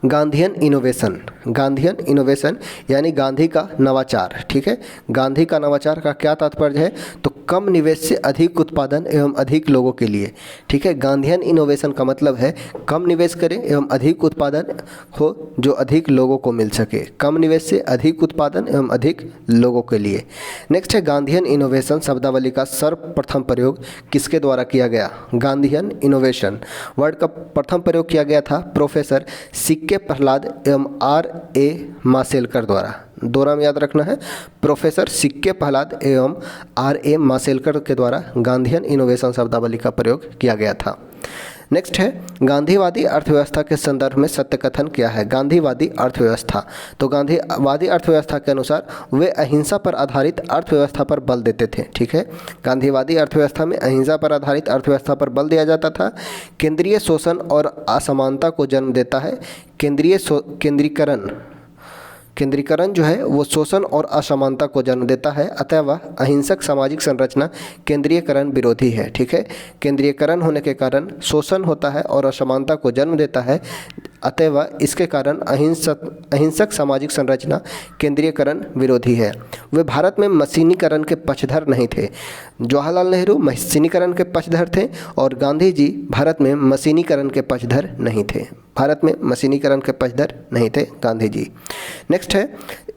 Speaker 1: गांधीयन इनोवेशन। गांधीयन इनोवेशन यानी गांधी का नवाचार। ठीक है, गांधी का नवाचार का क्या तात्पर्य है, तो कम निवेश से अधिक उत्पादन एवं अधिक लोगों के लिए। ठीक है, गांधीयन इनोवेशन का मतलब है कम निवेश करें एवं अधिक उत्पादन हो जो अधिक लोगों को मिल सके, कम निवेश से अधिक उत्पादन एवं अधिक लोगों के लिए। नेक्स्ट है, गांधीयन इनोवेशन शब्दावली का सर्वप्रथम प्रयोग किसके द्वारा किया गया? गांधीयन इनोवेशन वर्ड का प्रथम प्रयोग किया गया था प्रोफेसर सिक्के प्रहलाद एवं R.A. माशेलकर द्वारा। दो नाम याद रखना है, प्रोफेसर सिक्के प्रहलाद एवं R.A. माशेलकर के द्वारा गांधीयन इनोवेशन शब्दावली का प्रयोग किया गया था। नेक्स्ट है, गांधीवादी अर्थव्यवस्था के संदर्भ में सत्य कथन क्या है? गांधीवादी अर्थव्यवस्था, तो गांधीवादी अर्थव्यवस्था के अनुसार वे अहिंसा पर आधारित अर्थव्यवस्था पर बल देते थे। ठीक है, गांधीवादी अर्थव्यवस्था में अहिंसा पर आधारित अर्थव्यवस्था पर बल दिया जाता था। केंद्रीय शोषण और असमानता को जन्म देता है। केंद्रीकरण जो है वो शोषण और असमानता को जन्म देता है, अतः वह अहिंसक सामाजिक संरचना केंद्रीयकरण विरोधी है। ठीक है, केंद्रीयकरण होने के कारण शोषण होता है और असमानता को जन्म देता है, अतः वह इसके कारण अहिंसक सामाजिक संरचना केंद्रीयकरण विरोधी है। वे भारत में मशीनीकरण के पक्षधर नहीं थे। जवाहरलाल नेहरू मशीनीकरण के पक्षधर थे और गांधी जी भारत में मशीनीकरण के पक्षधर नहीं थे। भारत में मशीनीकरण के पक्षधर नहीं थे गांधी जी। नेक्स्ट है,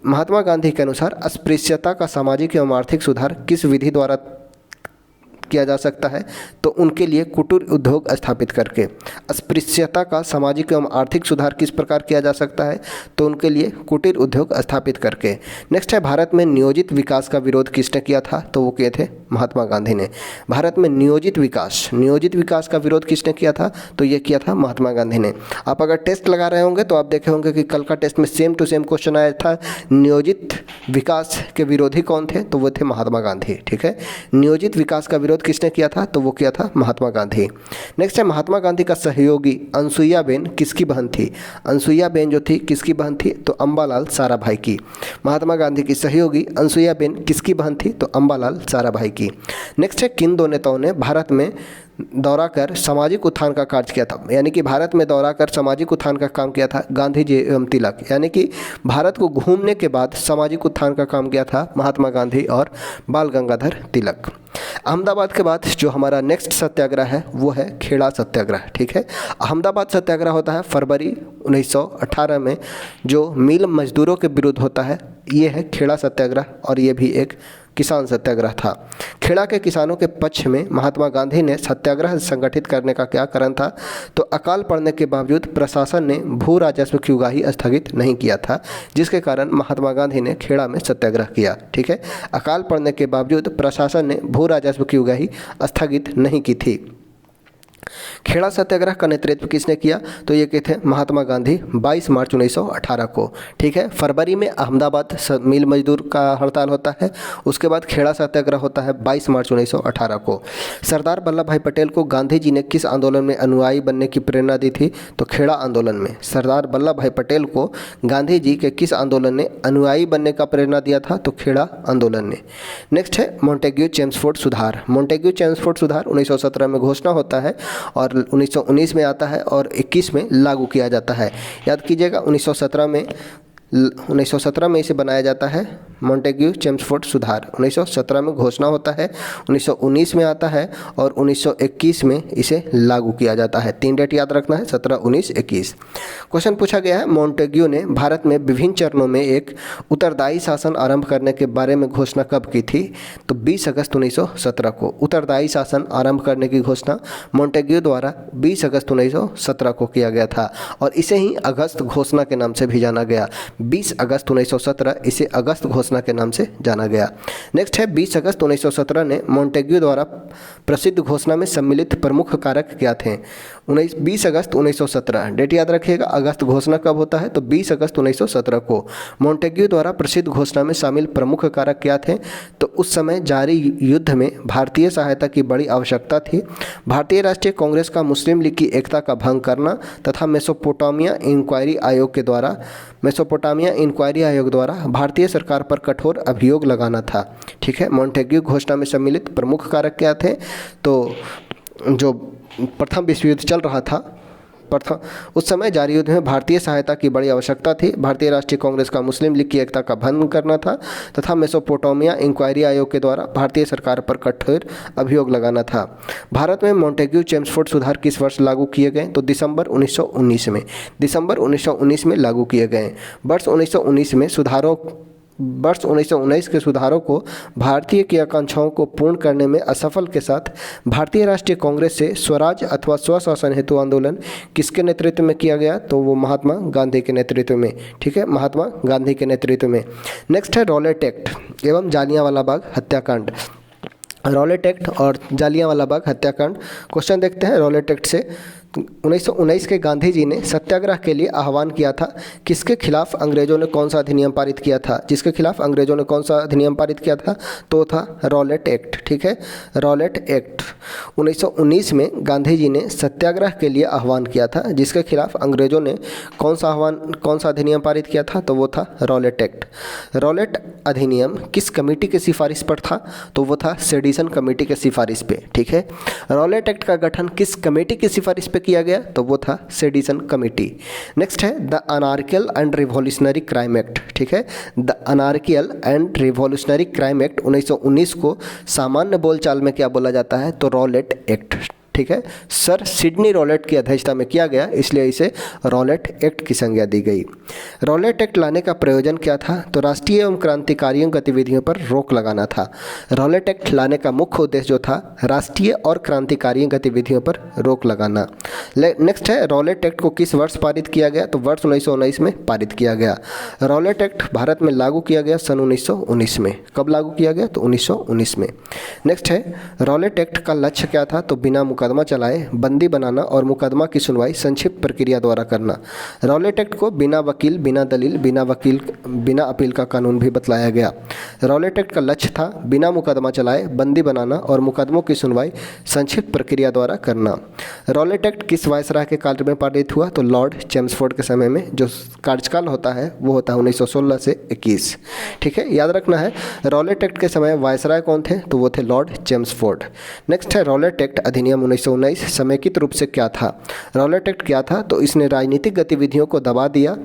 Speaker 1: महात्मा गांधी के अनुसार अस्पृश्यता का सामाजिक एवं आर्थिक सुधार किस विधि द्वारा किया जा सकता है, तो उनके लिए कुटीर उद्योग स्थापित करके। अस्पृश्यता का सामाजिक एवं आर्थिक सुधार किस प्रकार किया जा सकता है, तो उनके लिए कुटीर उद्योग स्थापित करके। नेक्स्ट है, भारत में नियोजित विकास का विरोध किसने किया था, तो वो किए थे महात्मा गांधी ने। भारत में नियोजित विकास का विरोध किसने किया था, तो ये किया था महात्मा गांधी ने। आप अगर टेस्ट लगा रहे होंगे तो आप देखे होंगे कि कल का टेस्ट में सेम टू सेम क्वेश्चन आया था, नियोजित विकास के विरोधी कौन थे, तो वो थे महात्मा गांधी। ठीक है, नियोजित विकास का किसने किया था, तो वो किया था महात्मा गांधी। नेक्स्ट है, महात्मा गांधी का सहयोगी अनसुईया बेन किसकी बहन थी? अनसुईया बेन जो थी किसकी बहन थी, तो अंबालाल साराभाई की। महात्मा गांधी की सहयोगी अनसुईया बेन किसकी बहन थी, तो अंबालाल साराभाई की। नेक्स्ट है, किन दो नेताओं ने भारत में दौरा कर सामाजिक उत्थान का कार्य किया था? यानी कि भारत में दौरा कर सामाजिक उत्थान का काम किया था गांधी जी एवं तिलक। यानी कि भारत को घूमने के बाद सामाजिक उत्थान का काम किया था महात्मा गांधी और बाल गंगाधर तिलक। अहमदाबाद के बाद जो हमारा नेक्स्ट सत्याग्रह है वो है खेड़ा सत्याग्रह। ठीक है, अहमदाबाद सत्याग्रह होता है फरवरी 1918 में, जो मिल मजदूरों के विरुद्ध होता है। ये है खेड़ा सत्याग्रह और ये भी एक किसान सत्याग्रह था। खेड़ा के किसानों के पक्ष में महात्मा गांधी ने सत्याग्रह संगठित करने का क्या कारण था, तो अकाल पड़ने के बावजूद प्रशासन ने भू राजस्व की उगाही स्थगित नहीं किया था, जिसके कारण महात्मा गांधी ने खेड़ा में सत्याग्रह किया। ठीक है, अकाल पड़ने के बावजूद प्रशासन ने भू राजस्व की उगाही स्थगित नहीं की थी। खेड़ा सत्याग्रह का नेतृत्व किसने किया? तो ये कहते हैं महात्मा गांधी, 22 मार्च 1918 को। ठीक है, फरवरी में अहमदाबाद मिल मजदूर का हड़ताल होता है, उसके बाद खेड़ा सत्याग्रह होता है 22 मार्च 1918 को। सरदार वल्लभ भाई पटेल को गांधी जी ने किस आंदोलन में अनुयायी बनने की प्रेरणा दी थी? तो खेड़ा आंदोलन में। सरदार वल्लभ भाई पटेल को गांधी जी के किस आंदोलन ने अनुयायी बनने का प्रेरणा दिया था? तो खेड़ा आंदोलन ने। नेक्स्ट है मोंटेग्यू चेम्सफोर्ड सुधार। मोंटेग्यू चेम्सफोर्ड सुधार 1917 में घोषणा होता है और 1919 में आता है और 21 में लागू किया जाता है। याद कीजिएगा, 1917 में इसे बनाया जाता है। मोंटेग्यू चेम्सफोर्ड सुधार 1917 में घोषणा होता है, 1919 में आता है और 1921 में इसे लागू किया जाता है। 3 डेट याद रखना है, 17, 19, 21। क्वेश्चन पूछा गया है, मोंटेग्यू ने भारत में विभिन्न चरणों में एक उत्तरदायी शासन आरंभ करने के बारे में घोषणा कब की थी? तो 20 अगस्त 1917 को उत्तरदायी शासन आरंभ करने की घोषणा मोंटेग्यू द्वारा 20 अगस्त 1917 को किया गया था और इसे ही अगस्त घोषणा के नाम से भी जाना गया। 20 अगस्त 1917 इसे अगस्त घोषणा के नाम से जाना गया। नेक्स्ट है 20 अगस्त 1917 ने मोंटेग्यू द्वारा प्रसिद्ध घोषणा में सम्मिलित प्रमुख कारक क्या थे? 20 अगस्त 1917 डेट याद रखिएगा। अगस्त घोषणा कब होता है? तो 20 अगस्त 1917 को। मोंटेग्यू द्वारा प्रसिद्ध घोषणा में शामिल प्रमुख कारक क्या थे? तो उस समय जारी युद्ध में भारतीय सहायता की बड़ी आवश्यकता थी, भारतीय राष्ट्रीय कांग्रेस का मुस्लिम लीग की एकता का भंग करना तथा मेसोपोटामिया इंक्वायरी आयोग द्वारा भारतीय सरकार पर कठोर अभियोग लगाना था। ठीक है, मोंटेग्यू घोषणा में सम्मिलित प्रमुख कारक क्या थे? तो जो प्रथम विश्व युद्ध चल रहा था, उस समय जारी युद्ध में भारतीय सहायता की बड़ी आवश्यकता थी, भारतीय राष्ट्रीय कांग्रेस का मुस्लिम लीग की एकता का भंग करना था तथा मेसोपोटामिया इंक्वायरी आयोग के द्वारा भारतीय सरकार पर कठोर अभियोग लगाना था। भारत में मोंटेग्यू चेम्सफोर्ड सुधार किस वर्ष लागू किए गए? तो दिसंबर 1919 में। दिसंबर 1919 में लागू किए गए। वर्ष 1919 के सुधारों को भारतीय की आकांक्षाओं को पूर्ण करने में असफल के साथ भारतीय राष्ट्रीय कांग्रेस से स्वराज अथवा स्वशासन हेतु आंदोलन किसके नेतृत्व में किया गया? तो वो महात्मा गांधी के नेतृत्व में। ठीक है, महात्मा गांधी के नेतृत्व में। नेक्स्ट है रॉलेट एक्ट एवं जालियांवाला बाग हत्याकांड। रॉलेट एक्ट और जालियांवाला बाग हत्याकांड क्वेश्चन देखते हैं। रॉलेट एक्ट से 1919 के गांधी जी ने सत्याग्रह के लिए आह्वान किया था। किसके खिलाफ अंग्रेजों ने कौन सा अधिनियम पारित किया था? जिसके खिलाफ अंग्रेजों ने कौन सा अधिनियम पारित किया था? तो था रॉलेट एक्ट। ठीक है, रॉलेट एक्ट 1919 में गांधी जी ने सत्याग्रह के लिए आह्वान किया था, जिसके खिलाफ अंग्रेजों ने कौन सा अधिनियम पारित किया था? तो वो था रॉलेट एक्ट। रॉलेट अधिनियम किस कमेटी की सिफारिश पर था? तो वो था सेडिशन कमेटी के सिफारिश पे। ठीक है, रॉलेट एक्ट का गठन किस कमेटी की सिफारिश पे किया गया? तो वो था सेडिशन कमेटी। नेक्स्ट है the anarchical and revolutionary crime act. ठीक है, the anarchical and revolutionary crime act 1919 को सामान्य बोलचाल में क्या बोला जाता है? तो रॉलेट एक्ट। ठीक है, सर सिडनी रॉलेट की अध्यक्षता में किया गया, इसलिए इसे रॉलेट एक्ट की संज्ञा दी गई। रॉलेट एक्ट लाने का प्रयोजन क्या था? तो राष्ट्रीय एवं क्रांतिकारियों गतिविधियों पर रोक लगाना था। रॉलेट एक्ट लाने का मुख्य उद्देश्य जो था राष्ट्रीय और क्रांतिकारियों गतिविधियों पर रोक लगाना। नेक्स्ट है रॉलेट एक्ट को किस वर्ष पारित किया गया? तो वर्ष 1919 में पारित किया गया। रॉलेट एक्ट भारत में लागू किया गया सन 1919 में। कब लागू किया गया? तो 1919 में। नेक्स्ट है रॉलेट एक्ट का लक्ष्य क्या था? तो बिना मुकदमा चलाए बंदी बनाना और मुकदमा की सुनवाई संक्षिप्त प्रक्रिया द्वारा करना। रॉलेट एक्ट को बिना वकील, बिना दलील, बिना अपील का कानून भी बतलाया गया। रॉलेट एक्ट का लक्ष्य था बिना मुकदमा चलाए बंदी बनाना और मुकदमों की सुनवाई संक्षिप्त प्रक्रिया द्वारा करना। रॉलेट एक्ट किस वायसराय के काल में पारित हुआ? तो लॉर्ड चेम्सफोर्ड के समय में। जो कार्यकाल होता है वो होता है 1916 से 21। ठीक है, याद रखना है रॉलेट एक्ट के समय वायसराय कौन थे? तो वो थे लॉर्ड चेम्सफोर्ड। नेक्स्ट है रॉलेट एक्ट अधिनियम 1919 समेकित रूप से क्या था? रॉलेट एक्ट क्या था? तो इसने राजनीतिक गतिविधियों को दबा दिया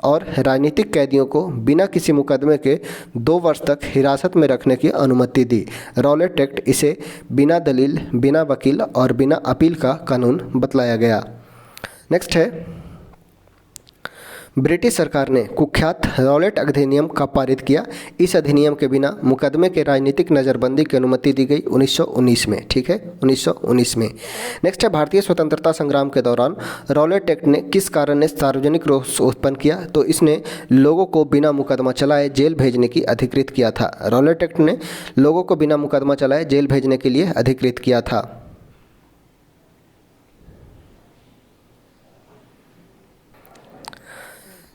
Speaker 1: और राजनीतिक कैदियों को बिना किसी मुकदमे के 2 वर्ष तक हिरासत में रखने की अनुमति दी। रॉलेट एक्ट इसे बिना दलील, बिना वकील और बिना अपील का कानून बतलाया गया। नेक्स्ट है ब्रिटिश सरकार ने कुख्यात रॉलेट अधिनियम कब पारित किया? इस अधिनियम के बिना मुकदमे के राजनीतिक नज़रबंदी की अनुमति दी गई 1919 में। ठीक है, 1919 में। नेक्स्ट है भारतीय स्वतंत्रता संग्राम के दौरान रॉलेट एक्ट ने किस कारण ने सार्वजनिक रोष उत्पन्न किया? तो इसने लोगों को बिना मुकदमा चलाए जेल भेजने की अधिकृत किया था। रॉलेट एक्ट ने लोगों को बिना मुकदमा चलाए जेल भेजने के लिए अधिकृत किया था।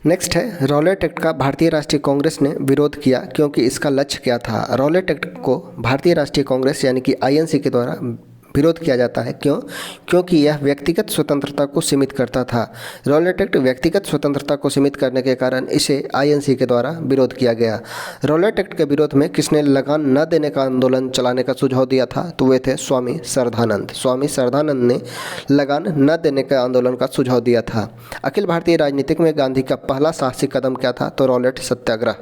Speaker 1: नेक्स्ट है रॉलेट एक्ट का भारतीय राष्ट्रीय कांग्रेस ने विरोध किया क्योंकि इसका लक्ष्य क्या था। रॉलेट एक्ट को भारतीय राष्ट्रीय कांग्रेस यानी कि आईएनसी के द्वारा विरोध किया जाता है। क्यों? क्योंकि यह व्यक्तिगत स्वतंत्रता को सीमित करता था। रॉलेट एक्ट व्यक्तिगत स्वतंत्रता को सीमित करने के कारण इसे आईएनसी के द्वारा विरोध किया गया। रॉलेट एक्ट के विरोध में किसने लगान न देने का आंदोलन चलाने का सुझाव दिया था? तो वे थे स्वामी श्रद्धानंद। स्वामी श्रद्धानंद ने लगान न देने के आंदोलन का सुझाव दिया था। अखिल भारतीय राजनीतिक में गांधी का पहला साहसिक कदम क्या था? तो रॉलेट सत्याग्रह।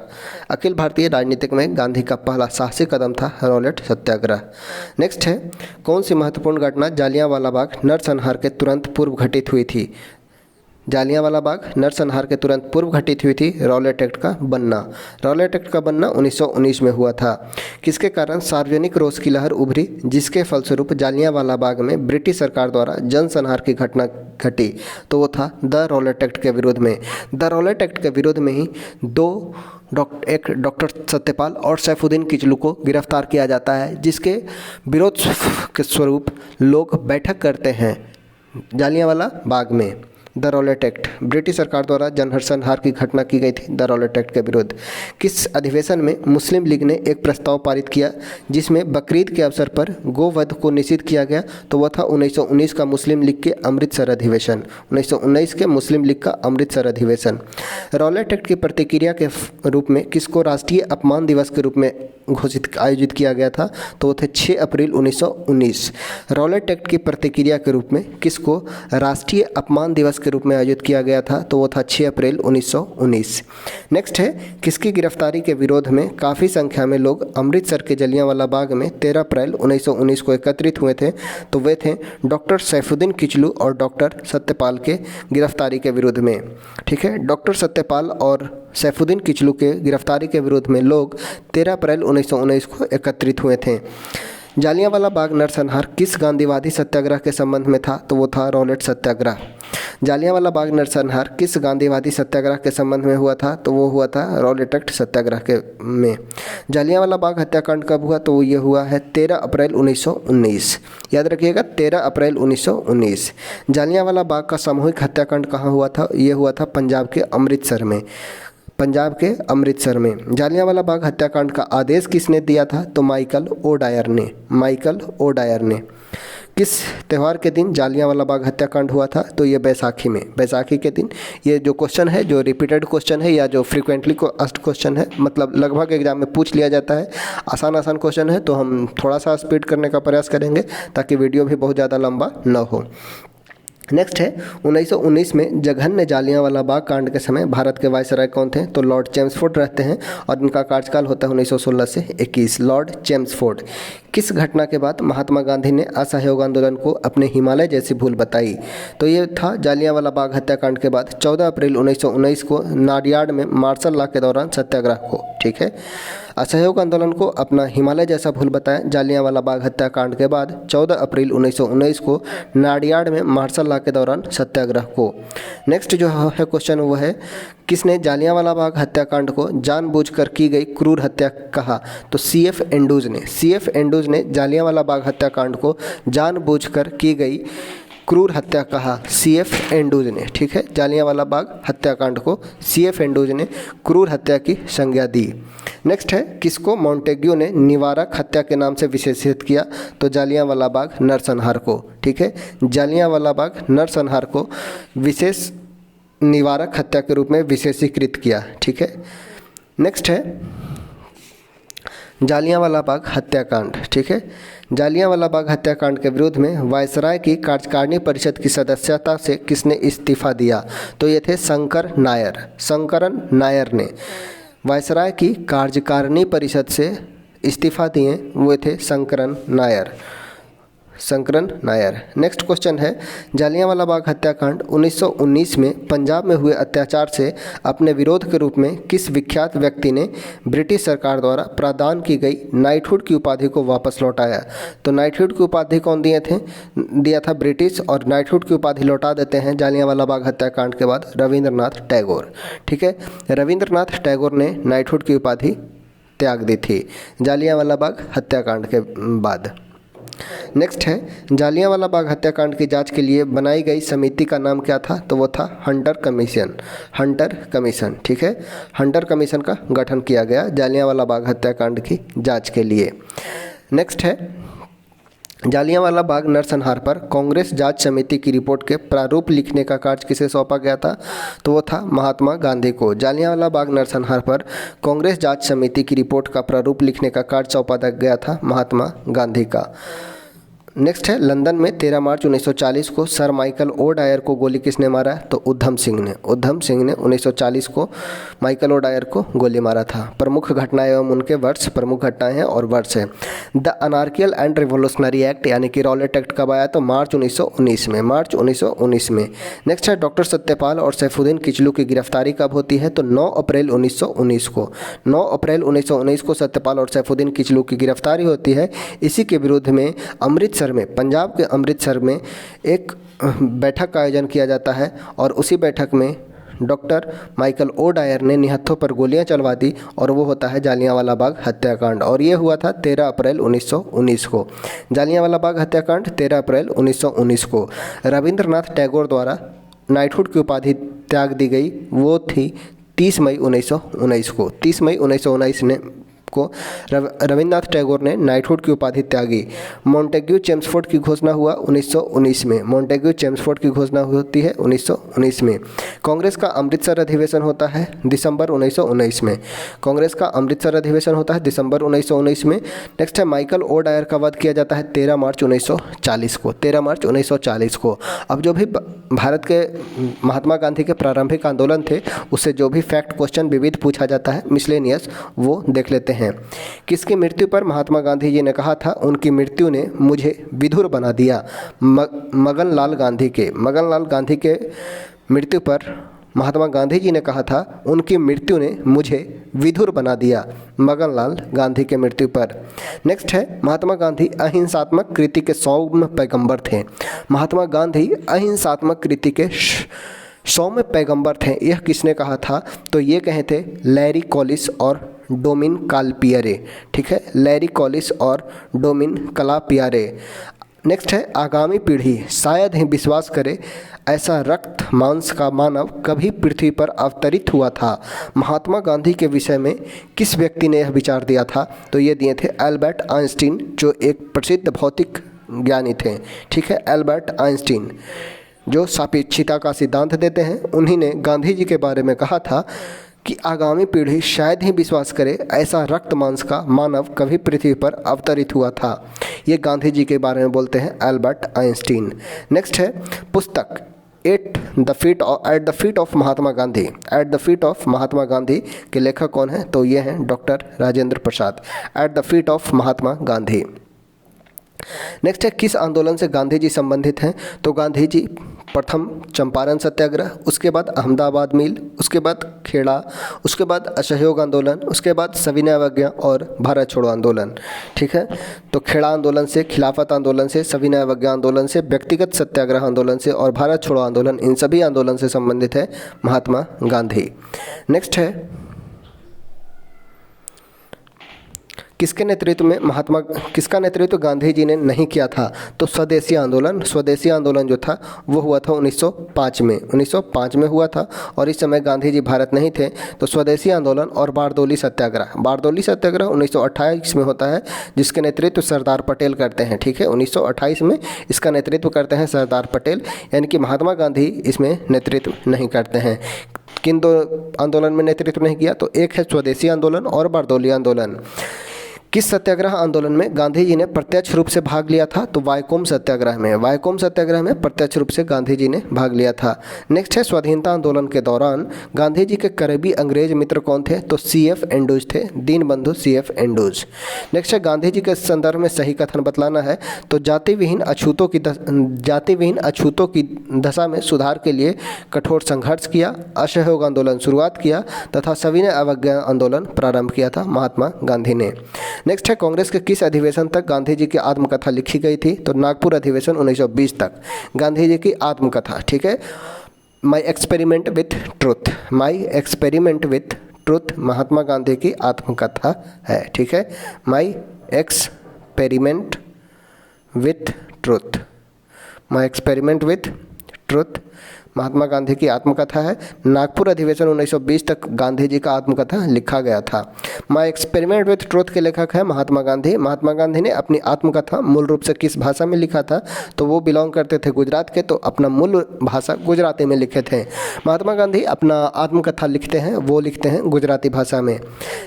Speaker 1: अखिल भारतीय राजनीतिक में गांधी का पहला साहसिक कदम था रॉलेट सत्याग्रह। नेक्स्ट है कौन सी महत्वपूर्ण घटना जालियांवाला बाग नरसंहार के तुरंत पूर्व घटित हुई थी? जालियांवाला बाग नरसंहार के तुरंत पूर्व घटित हुई थी रॉलेट एक्ट का बनना। रॉलेट एक्ट का बनना 1919 में हुआ था। किसके कारण सार्वजनिक रोष की लहर उभरी जिसके फलस्वरूप जालियांवाला बाग में ब्रिटिश सरकार द्वारा जनसंहार की घटना घटी? तो वो था द रॉलेट एक्ट के विरोध में। द रॉलेट एक्ट के विरोध में ही एक डॉक्टर सत्यपाल और सैफुद्दीन किचलू को गिरफ्तार किया जाता है, जिसके विरोध के स्वरूप लोग बैठक करते हैं जालियांवाला बाग में। द रॉलेट एक्ट ब्रिटिश सरकार द्वारा जनसंहार की घटना की गई थी द रॉलेट एक्ट के विरुद्ध। किस अधिवेशन में मुस्लिम लीग ने एक प्रस्ताव पारित किया जिसमें बकरीद के अवसर पर गोवध को निषिद्ध किया गया? तो वह था 1919 का मुस्लिम लीग के अमृतसर अधिवेशन। 1919 के मुस्लिम लीग का अमृतसर अधिवेशन। रॉलेट एक्ट की प्रतिक्रिया के रूप में किसको राष्ट्रीय अपमान दिवस के रूप में आयोजित किया गया था? तो वो थे 6 अप्रैल 1919। रॉलेट एक्ट की प्रतिक्रिया के रूप में किसको राष्ट्रीय अपमान दिवस के रूप में आयोजित किया गया था? तो वो था 6 अप्रैल 1919। नेक्स्ट है किसकी गिरफ्तारी के विरोध में काफ़ी संख्या में लोग अमृतसर के जलियांवाला बाग में 13 अप्रैल 1919 को एकत्रित हुए थे? तो वे थे डॉक्टर सैफुद्दीन किचलू और डॉक्टर सत्यपाल के गिरफ्तारी के विरोध में। ठीक है, डॉक्टर सत्यपाल और सैफुद्दीन किचलू के गिरफ्तारी के विरोध में लोग 13 अप्रैल 1919 को एकत्रित हुए थे। जालियांवाला बाग नरसंहार किस गांधीवादी सत्याग्रह के संबंध में था? तो वो था रॉलेट सत्याग्रह। जालियांवाला बाग नरसंहार किस गांधीवादी सत्याग्रह के संबंध में हुआ था? तो वो हुआ था रॉलेट एक्ट सत्याग्रह के में। जालियांवाला बाग हत्याकांड कब हुआ? तो ये हुआ है 13 अप्रैल 1919। याद रखिएगा 13 अप्रैल 1919। जालियांवाला बाग का सामूहिक हत्याकांड कहाँ हुआ था? ये हुआ था पंजाब के अमृतसर में। पंजाब के अमृतसर में जालियांवाला बाग हत्याकांड का आदेश किसने दिया था? तो माइकल ओ डायर ने। माइकल ओ डायर ने। किस त्यौहार के दिन जालियांवाला बाग हत्याकांड हुआ था? तो ये बैसाखी में। बैसाखी के दिन। ये जो क्वेश्चन है, जो रिपीटेड क्वेश्चन है या जो फ्रीक्वेंटली को आस्क्ड क्वेश्चन है, मतलब लगभग एग्जाम में पूछ लिया जाता है। आसान क्वेश्चन है तो हम थोड़ा सा स्पीड करने का प्रयास करेंगे ताकि वीडियो भी बहुत ज़्यादा लंबा न हो। नेक्स्ट है 1919 में जघन्य जालियांवाला बाग कांड के समय भारत के वायसराय कौन थे? तो लॉर्ड चेम्सफोर्ड रहते हैं और इनका कार्यकाल होता है 1916 से 21। Lord Chelmsford. किस घटना के बाद महात्मा गांधी ने असहयोग आंदोलन को अपने हिमालय जैसी भूल बताई? तो ये था जालियांवाला बाग हत्याकांड के बाद 14 अप्रैल 1919 को नाडियाड में मार्शल लॉ के दौरान सत्याग्रह को। ठीक है, असहयोग आंदोलन को अपना हिमालय जैसा भूल बताया जालियांवाला बाग हत्याकांड के बाद 14 अप्रैल 1919 को नाडियाड में मार्शल लॉ के दौरान सत्याग्रह को। नेक्स्ट जो है क्वेश्चन वो है किसने जालियांवाला बाग हत्याकांड को जानबूझकर की गई क्रूर हत्या कहा? तो CF एंड्रूज ने। CF एंड्रूज ने जालियांवाला बाग हत्याकांड को जानबूझकर की गई क्रूर हत्या कहा। CF एंड्रूज ने। ठीक है, जालियांवाला बाग हत्याकांड को CF एंड्रूज ने क्रूर हत्या की संज्ञा दी। नेक्स्ट है किसको मॉन्टेग्यू ने निवारक हत्या के नाम से विशेषित किया? तो जालियांवाला बाग नरसंहार को। ठीक है, जालियांवाला बाग नरसंहार को विशेष निवारक हत्या के रूप में विशेषीकृत किया। ठीक है, नेक्स्ट है जालियांवाला बाग हत्याकांड। ठीक है, जालियांवाला बाग हत्याकांड के विरोध में वायसराय की कार्यकारिणी परिषद की सदस्यता से किसने इस्तीफा दिया? तो ये थे शंकर नायर। शंकरन नायर ने वायसराय की कार्यकारिणी परिषद से इस्तीफा दिए, वो थे शंकरन नायर। शंकरन नायर। नेक्स्ट क्वेश्चन है जालियांवाला बाग हत्याकांड 1919 में पंजाब में हुए अत्याचार से अपने विरोध के रूप में किस विख्यात व्यक्ति ने ब्रिटिश सरकार द्वारा प्रदान की गई नाइटहुड की उपाधि को वापस लौटाया? तो नाइटहुड की उपाधि कौन दिया था ब्रिटिश, और नाइटहुड की उपाधि लौटा देते हैं जालियांवाला बाग हत्याकांड के बाद रविंद्रनाथ टैगोर। ठीक है, रविंद्रनाथ टैगोर ने नाइटहुड की उपाधि त्याग दी थी जालियांवाला बाग हत्याकांड के बाद। नेक्स्ट है जालियांवाला बाग हत्याकांड की जांच के लिए बनाई गई समिति का नाम क्या था, तो वो था हंटर कमीशन। हंटर कमीशन, ठीक है, हंटर कमीशन का गठन किया गया जालियांवाला बाग हत्याकांड की जांच के लिए। नेक्स्ट है जालियांवाला बाग नरसंहार पर कांग्रेस जांच समिति की रिपोर्ट के प्रारूप लिखने का कार्य किसे सौंपा गया था, तो वो था महात्मा गांधी को। जालियांवाला बाग नरसंहार पर कांग्रेस जांच समिति की रिपोर्ट का प्रारूप लिखने का कार्य सौंपा गया था महात्मा गांधी का। नेक्स्ट है लंदन में 13 मार्च 1940 को सर माइकल ओ डायर को गोली किसने मारा, तो उधम सिंह ने। उधम सिंह ने 1940 को माइकल ओ डायर को गोली मारा था। प्रमुख घटनाएं एवं उनके वर्ष, प्रमुख घटनाएं हैं और वर्ष है। The anarchical and revolutionary act यानी कि रॉलेट एक्ट कब आया, तो मार्च 1919 में, मार्च 1919 में। नेक्स्ट है डॉक्टर सत्यपाल और सैफुद्दीन किचलू की गिरफ्तारी कब होती है, तो 9 अप्रैल 1919 को। 9 अप्रैल 1919 को सत्यपाल और सैफुद्दीन किचलू की गिरफ्तारी होती है। इसी के विरोध में अमृतसर में, पंजाब के अमृतसर में एक बैठक का आयोजन किया जाता है और उसी बैठक में डॉक्टर माइकल ओ डायर ने निहत्थों पर गोलियां चलवा दी और वो होता है जालियांवाला बाग हत्याकांड और ये हुआ था 13 अप्रैल 1919 को। जालियांवाला बाग हत्याकांड 13 अप्रैल 1919 को। रविंद्रनाथ टैगोर द्वारा नाइटहुड की उपाधि त्याग दी गई, वो थी 30 मई 1919 को। 30 मई 1919 को रविंद्रनाथ टैगोर ने नाइटहुड की उपाधि त्यागी। मॉन्टेग्यू चेम्सफोर्ड की घोषणा हुआ 1919 में। मॉन्टेग्यू चेम्सफोर्ड की घोषणा होती है 1919 में। कांग्रेस का अमृतसर अधिवेशन होता है दिसंबर 1919 में। कांग्रेस का अमृतसर अधिवेशन होता है दिसंबर 1919 में। नेक्स्ट है माइकल ओ डायर का वध किया जाता है 13 मार्च 1940 को। 13 मार्च 1940 को। अब जो भी भारत के महात्मा गांधी के प्रारंभिक आंदोलन थे उससे जो भी फैक्ट क्वेश्चन विविध पूछा जाता है मिसलेनियस, वो देख लेते हैं। किसकी मृत्यु पर महात्मा गांधी जी ने कहा था उनकी मृत्यु ने मुझे विधुर बना दिया, मगनलाल गांधी के। मगनलाल गांधी के मृत्यु पर महात्मा गांधी जी ने कहा था उनकी मृत्यु ने मुझे विधुर बना दिया, मगनलाल गांधी के मृत्यु पर। नेक्स्ट है महात्मा गांधी अहिंसात्मक कृति के सौम्य पैगंबर थे। महात्मा गांधी अहिंसात्मक कृति के सौम्य पैगंबर थे। यह किसने कहा था, तो ये कहे थे लैरी कॉलिस और डोमिन कालपियरे, ठीक है, लैरी कॉलिस और डोमिन कालापियरे। नेक्स्ट है आगामी पीढ़ी शायद ही विश्वास करे ऐसा रक्त मांस का मानव कभी पृथ्वी पर अवतरित हुआ था। महात्मा गांधी के विषय में किस व्यक्ति ने यह विचार दिया था, तो ये दिए थे एल्बर्ट आइंस्टीन, जो एक प्रसिद्ध भौतिक ज्ञानी थे, ठीक है, एल्बर्ट आइंस्टीन जो सापेक्षिकता का सिद्धांत देते हैं। उन्हीं ने गांधी जी के बारे में कहा था कि आगामी पीढ़ी शायद ही विश्वास करे ऐसा रक्त मांस का मानव कभी पृथ्वी पर अवतरित हुआ था। ये गांधी जी के बारे में बोलते हैं एल्बर्ट आइंस्टीन। नेक्स्ट है पुस्तक at the feet of Mahatma Gandhi. At the feet of Mahatma Gandhi के लेखक कौन हैं, तो ये हैं doctor Rajendra Prasad. At the feet of Mahatma Gandhi. Next है किस आंदोलन से गांधी जी संबंधित हैं, तो गांधी जी प्रथम चंपारण सत्याग्रह, उसके बाद अहमदाबाद मिल, उसके बाद खेड़ा, उसके बाद असहयोग आंदोलन, उसके बाद सविनय अवज्ञा और भारत छोड़ो आंदोलन, ठीक है। तो खेड़ा आंदोलन से, खिलाफत आंदोलन से, सविनय अवज्ञा आंदोलन से, व्यक्तिगत सत्याग्रह आंदोलन से और भारत छोड़ो आंदोलन, इन सभी आंदोलन से संबंधित है महात्मा गांधी। नेक्स्ट है किसका नेतृत्व गांधी जी ने नहीं किया था, तो स्वदेशी आंदोलन। स्वदेशी आंदोलन जो था वो हुआ था 1905 में। 1905 में हुआ था और इस समय गांधी जी भारत नहीं थे। तो स्वदेशी आंदोलन और बारदोली सत्याग्रह। बारदोली सत्याग्रह 1928 में होता है जिसके नेतृत्व सरदार पटेल करते हैं, ठीक है। 1928 में इसका नेतृत्व करते हैं सरदार पटेल, यानी कि महात्मा गांधी इसमें नेतृत्व नहीं करते हैं। किन दो आंदोलन में नेतृत्व नहीं किया, तो एक है स्वदेशी आंदोलन और बारदोली आंदोलन। किस सत्याग्रह आंदोलन में गांधी जी ने प्रत्यक्ष रूप से भाग लिया था, तो वायकोम सत्याग्रह में। वायकोम सत्याग्रह में प्रत्यक्ष रूप से गांधी जी ने भाग लिया था। नेक्स्ट है स्वाधीनता आंदोलन के दौरान गांधी जी के करीबी अंग्रेज मित्र कौन थे, तो CF एंड्रूज थे, दीनबंधु CF एंड्रूज। नेक्स्ट है गांधी जी के संदर्भ में सही कथन बतलाना है, तो जाति विहीन अछूतों की दशा में सुधार के लिए कठोर संघर्ष किया, असहयोग आंदोलन शुरुआत किया तथा सविनय अवज्ञा आंदोलन प्रारंभ किया था महात्मा गांधी ने। नेक्स्ट है कांग्रेस के किस अधिवेशन तक गांधी जी की आत्मकथा लिखी गई थी, तो नागपुर अधिवेशन 1920 तक गांधी जी की आत्मकथा, ठीक है। My experiment with truth, my experiment with truth Mahatma Gandhi की आत्मकथा है, ठीक है। My experiment with truth, my experiment with truth Mahatma Gandhi की आत्मकथा है। नागपुर अधिवेशन 1920 तक गांधी जी का आत्मकथा लिखा गया था। माई एक्सपेरिमेंट विथ ट्रुथ के लेखक है महात्मा गांधी। महात्मा गांधी ने अपनी आत्मकथा मूल रूप से किस भाषा में लिखा था, तो वो बिलोंग करते थे गुजरात के, तो अपना मूल भाषा गुजराती में लिखे थे। महात्मा गांधी अपना आत्मकथा लिखते हैं, वो लिखते हैं गुजराती भाषा में।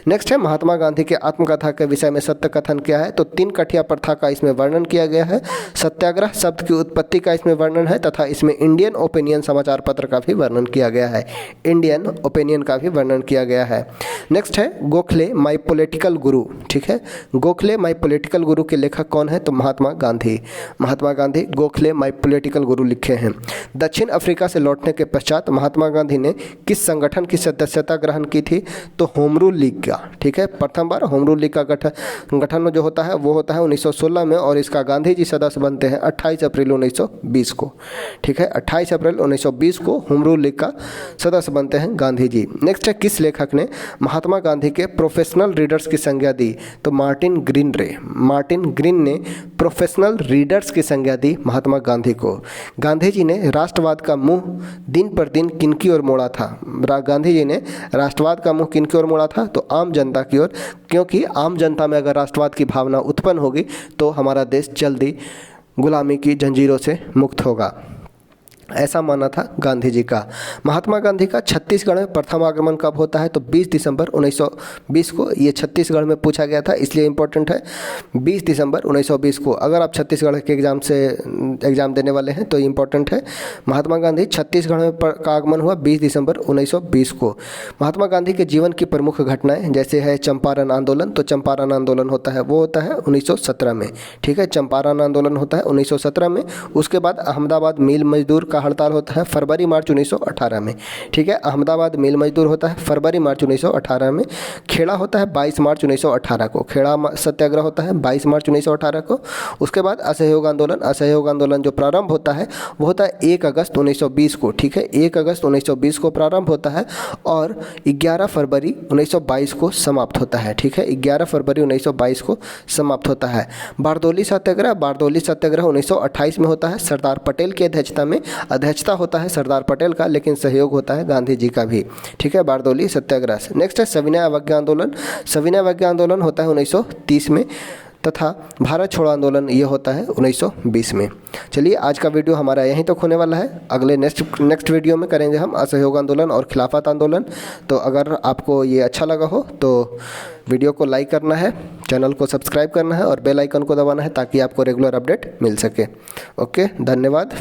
Speaker 1: नेक्स्ट है महात्मा गांधी के आत्मकथा के विषय में सत्य कथन क्या है, तो 3 कठिया प्रथा का इसमें वर्णन किया गया है। सत्याग्रह शब्द की उत्पत्ति का इसमें वर्णन है तथा इसमें इंडियन ओपिनियन समाचार पत्र का भी वर्णन किया गया है। इंडियन ओपिनियन का भी वर्णन किया गया है। नेक्स्ट है गोखले माई पॉलिटिकल गुरु, ठीक है। गोखले माई पॉलिटिकल गुरु के लेखक कौन है, तो महात्मा गांधी। महात्मा गांधी गोखले माई पॉलिटिकल गुरु लिखे हैं। दक्षिण अफ्रीका से लौटने के पश्चात महात्मा गांधी ने किस संगठन की सदस्यता ग्रहण की थी, तो होम रूल लीग का, ठीक है। प्रथम बार होम रूल लीग का गठन जो होता है वो होता है 1916 में, और इसका गांधी जी सदस्य बनते हैं 28 अप्रैल 1920 को, ठीक है। 28 अप्रैल 1920 को होम रूल लीग का सदस्य बनते हैं गांधी जी। नेक्स्ट है किस लेखक ने महात्मा गांधी के प्रोफेशनल रीडर्स की संज्ञा दी, तो मार्टिन ग्रीन रे। मार्टिन ग्रीन ने प्रोफेशनल रीडर्स की संज्ञा दी महात्मा गांधी को। गांधी जी ने राष्ट्रवाद का मुंह दिन पर दिन किनकी ओर मोड़ा था, गांधी जी ने राष्ट्रवाद का मुंह किनकी ओर मोड़ा था, तो आम जनता की ओर, क्योंकि आम जनता में अगर राष्ट्रवाद की भावना उत्पन्न होगी तो हमारा देश जल्दी गुलामी की जंजीरों से मुक्त होगा, ऐसा माना था गांधी जी का। महात्मा गांधी का छत्तीसगढ़ में प्रथम आगमन कब होता है, तो 20 दिसंबर 1920 को। ये छत्तीसगढ़ में पूछा गया था इसलिए इम्पोर्टेंट है, 20 दिसंबर 1920 को। अगर आप छत्तीसगढ़ के एग्ज़ाम देने वाले हैं तो इम्पोर्टेंट है। महात्मा गांधी छत्तीसगढ़ में का आगमन हुआ 20 दिसंबर 1920 को। महात्मा गांधी के जीवन की प्रमुख घटनाएं जैसे है चंपारण आंदोलन, तो चंपारण आंदोलन होता है वो होता है 1917 में, ठीक है। चंपारण आंदोलन होता है 1917 में। उसके बाद अहमदाबाद मिल मजदूर का हड़ताल होता है फरवरी मार्च 1918 में, ठीक है। अहमदाबाद मिल मजदूर होता है फरवरी मार्च 1918 में। खेड़ा होता है 22 मार्च 1918 को। खेड़ा सत्याग्रह होता है 22 मार्च 1918 को। उसके बाद असहयोग आंदोलन, असहयोग आंदोलन जो प्रारंभ होता है वो होता है 1 अगस्त 1920 को, ठीक है। 1 अगस्त 1920 को प्रारंभ होता है और 11 फरवरी 1922 को समाप्त होता है, ठीक है। 11 फरवरी 1922 को समाप्त होता है। बारदोली सत्याग्रह, बारदोली सत्याग्रह 1928 में होता है सरदार पटेल की अध्यक्षता में। अध्यक्षता होता है सरदार पटेल का, लेकिन सहयोग होता है गांधी जी का भी, ठीक है। बारदोली सत्याग्रह से। नेक्स्ट है सविनय अवज्ञा आंदोलन। सविनय अवज्ञा आंदोलन होता है 1930 में तथा भारत छोड़ो आंदोलन ये होता है 1920 में। चलिए आज का वीडियो हमारा यहीं तक होने वाला है। अगले नेक्स्ट वीडियो में करेंगे हम असहयोग आंदोलन और खिलाफत आंदोलन। तो अगर आपको ये अच्छा लगा हो तो वीडियो को लाइक करना है, चैनल को सब्सक्राइब करना है और बेल आइकन को दबाना है ताकि आपको रेगुलर अपडेट मिल सके। ओके, धन्यवाद।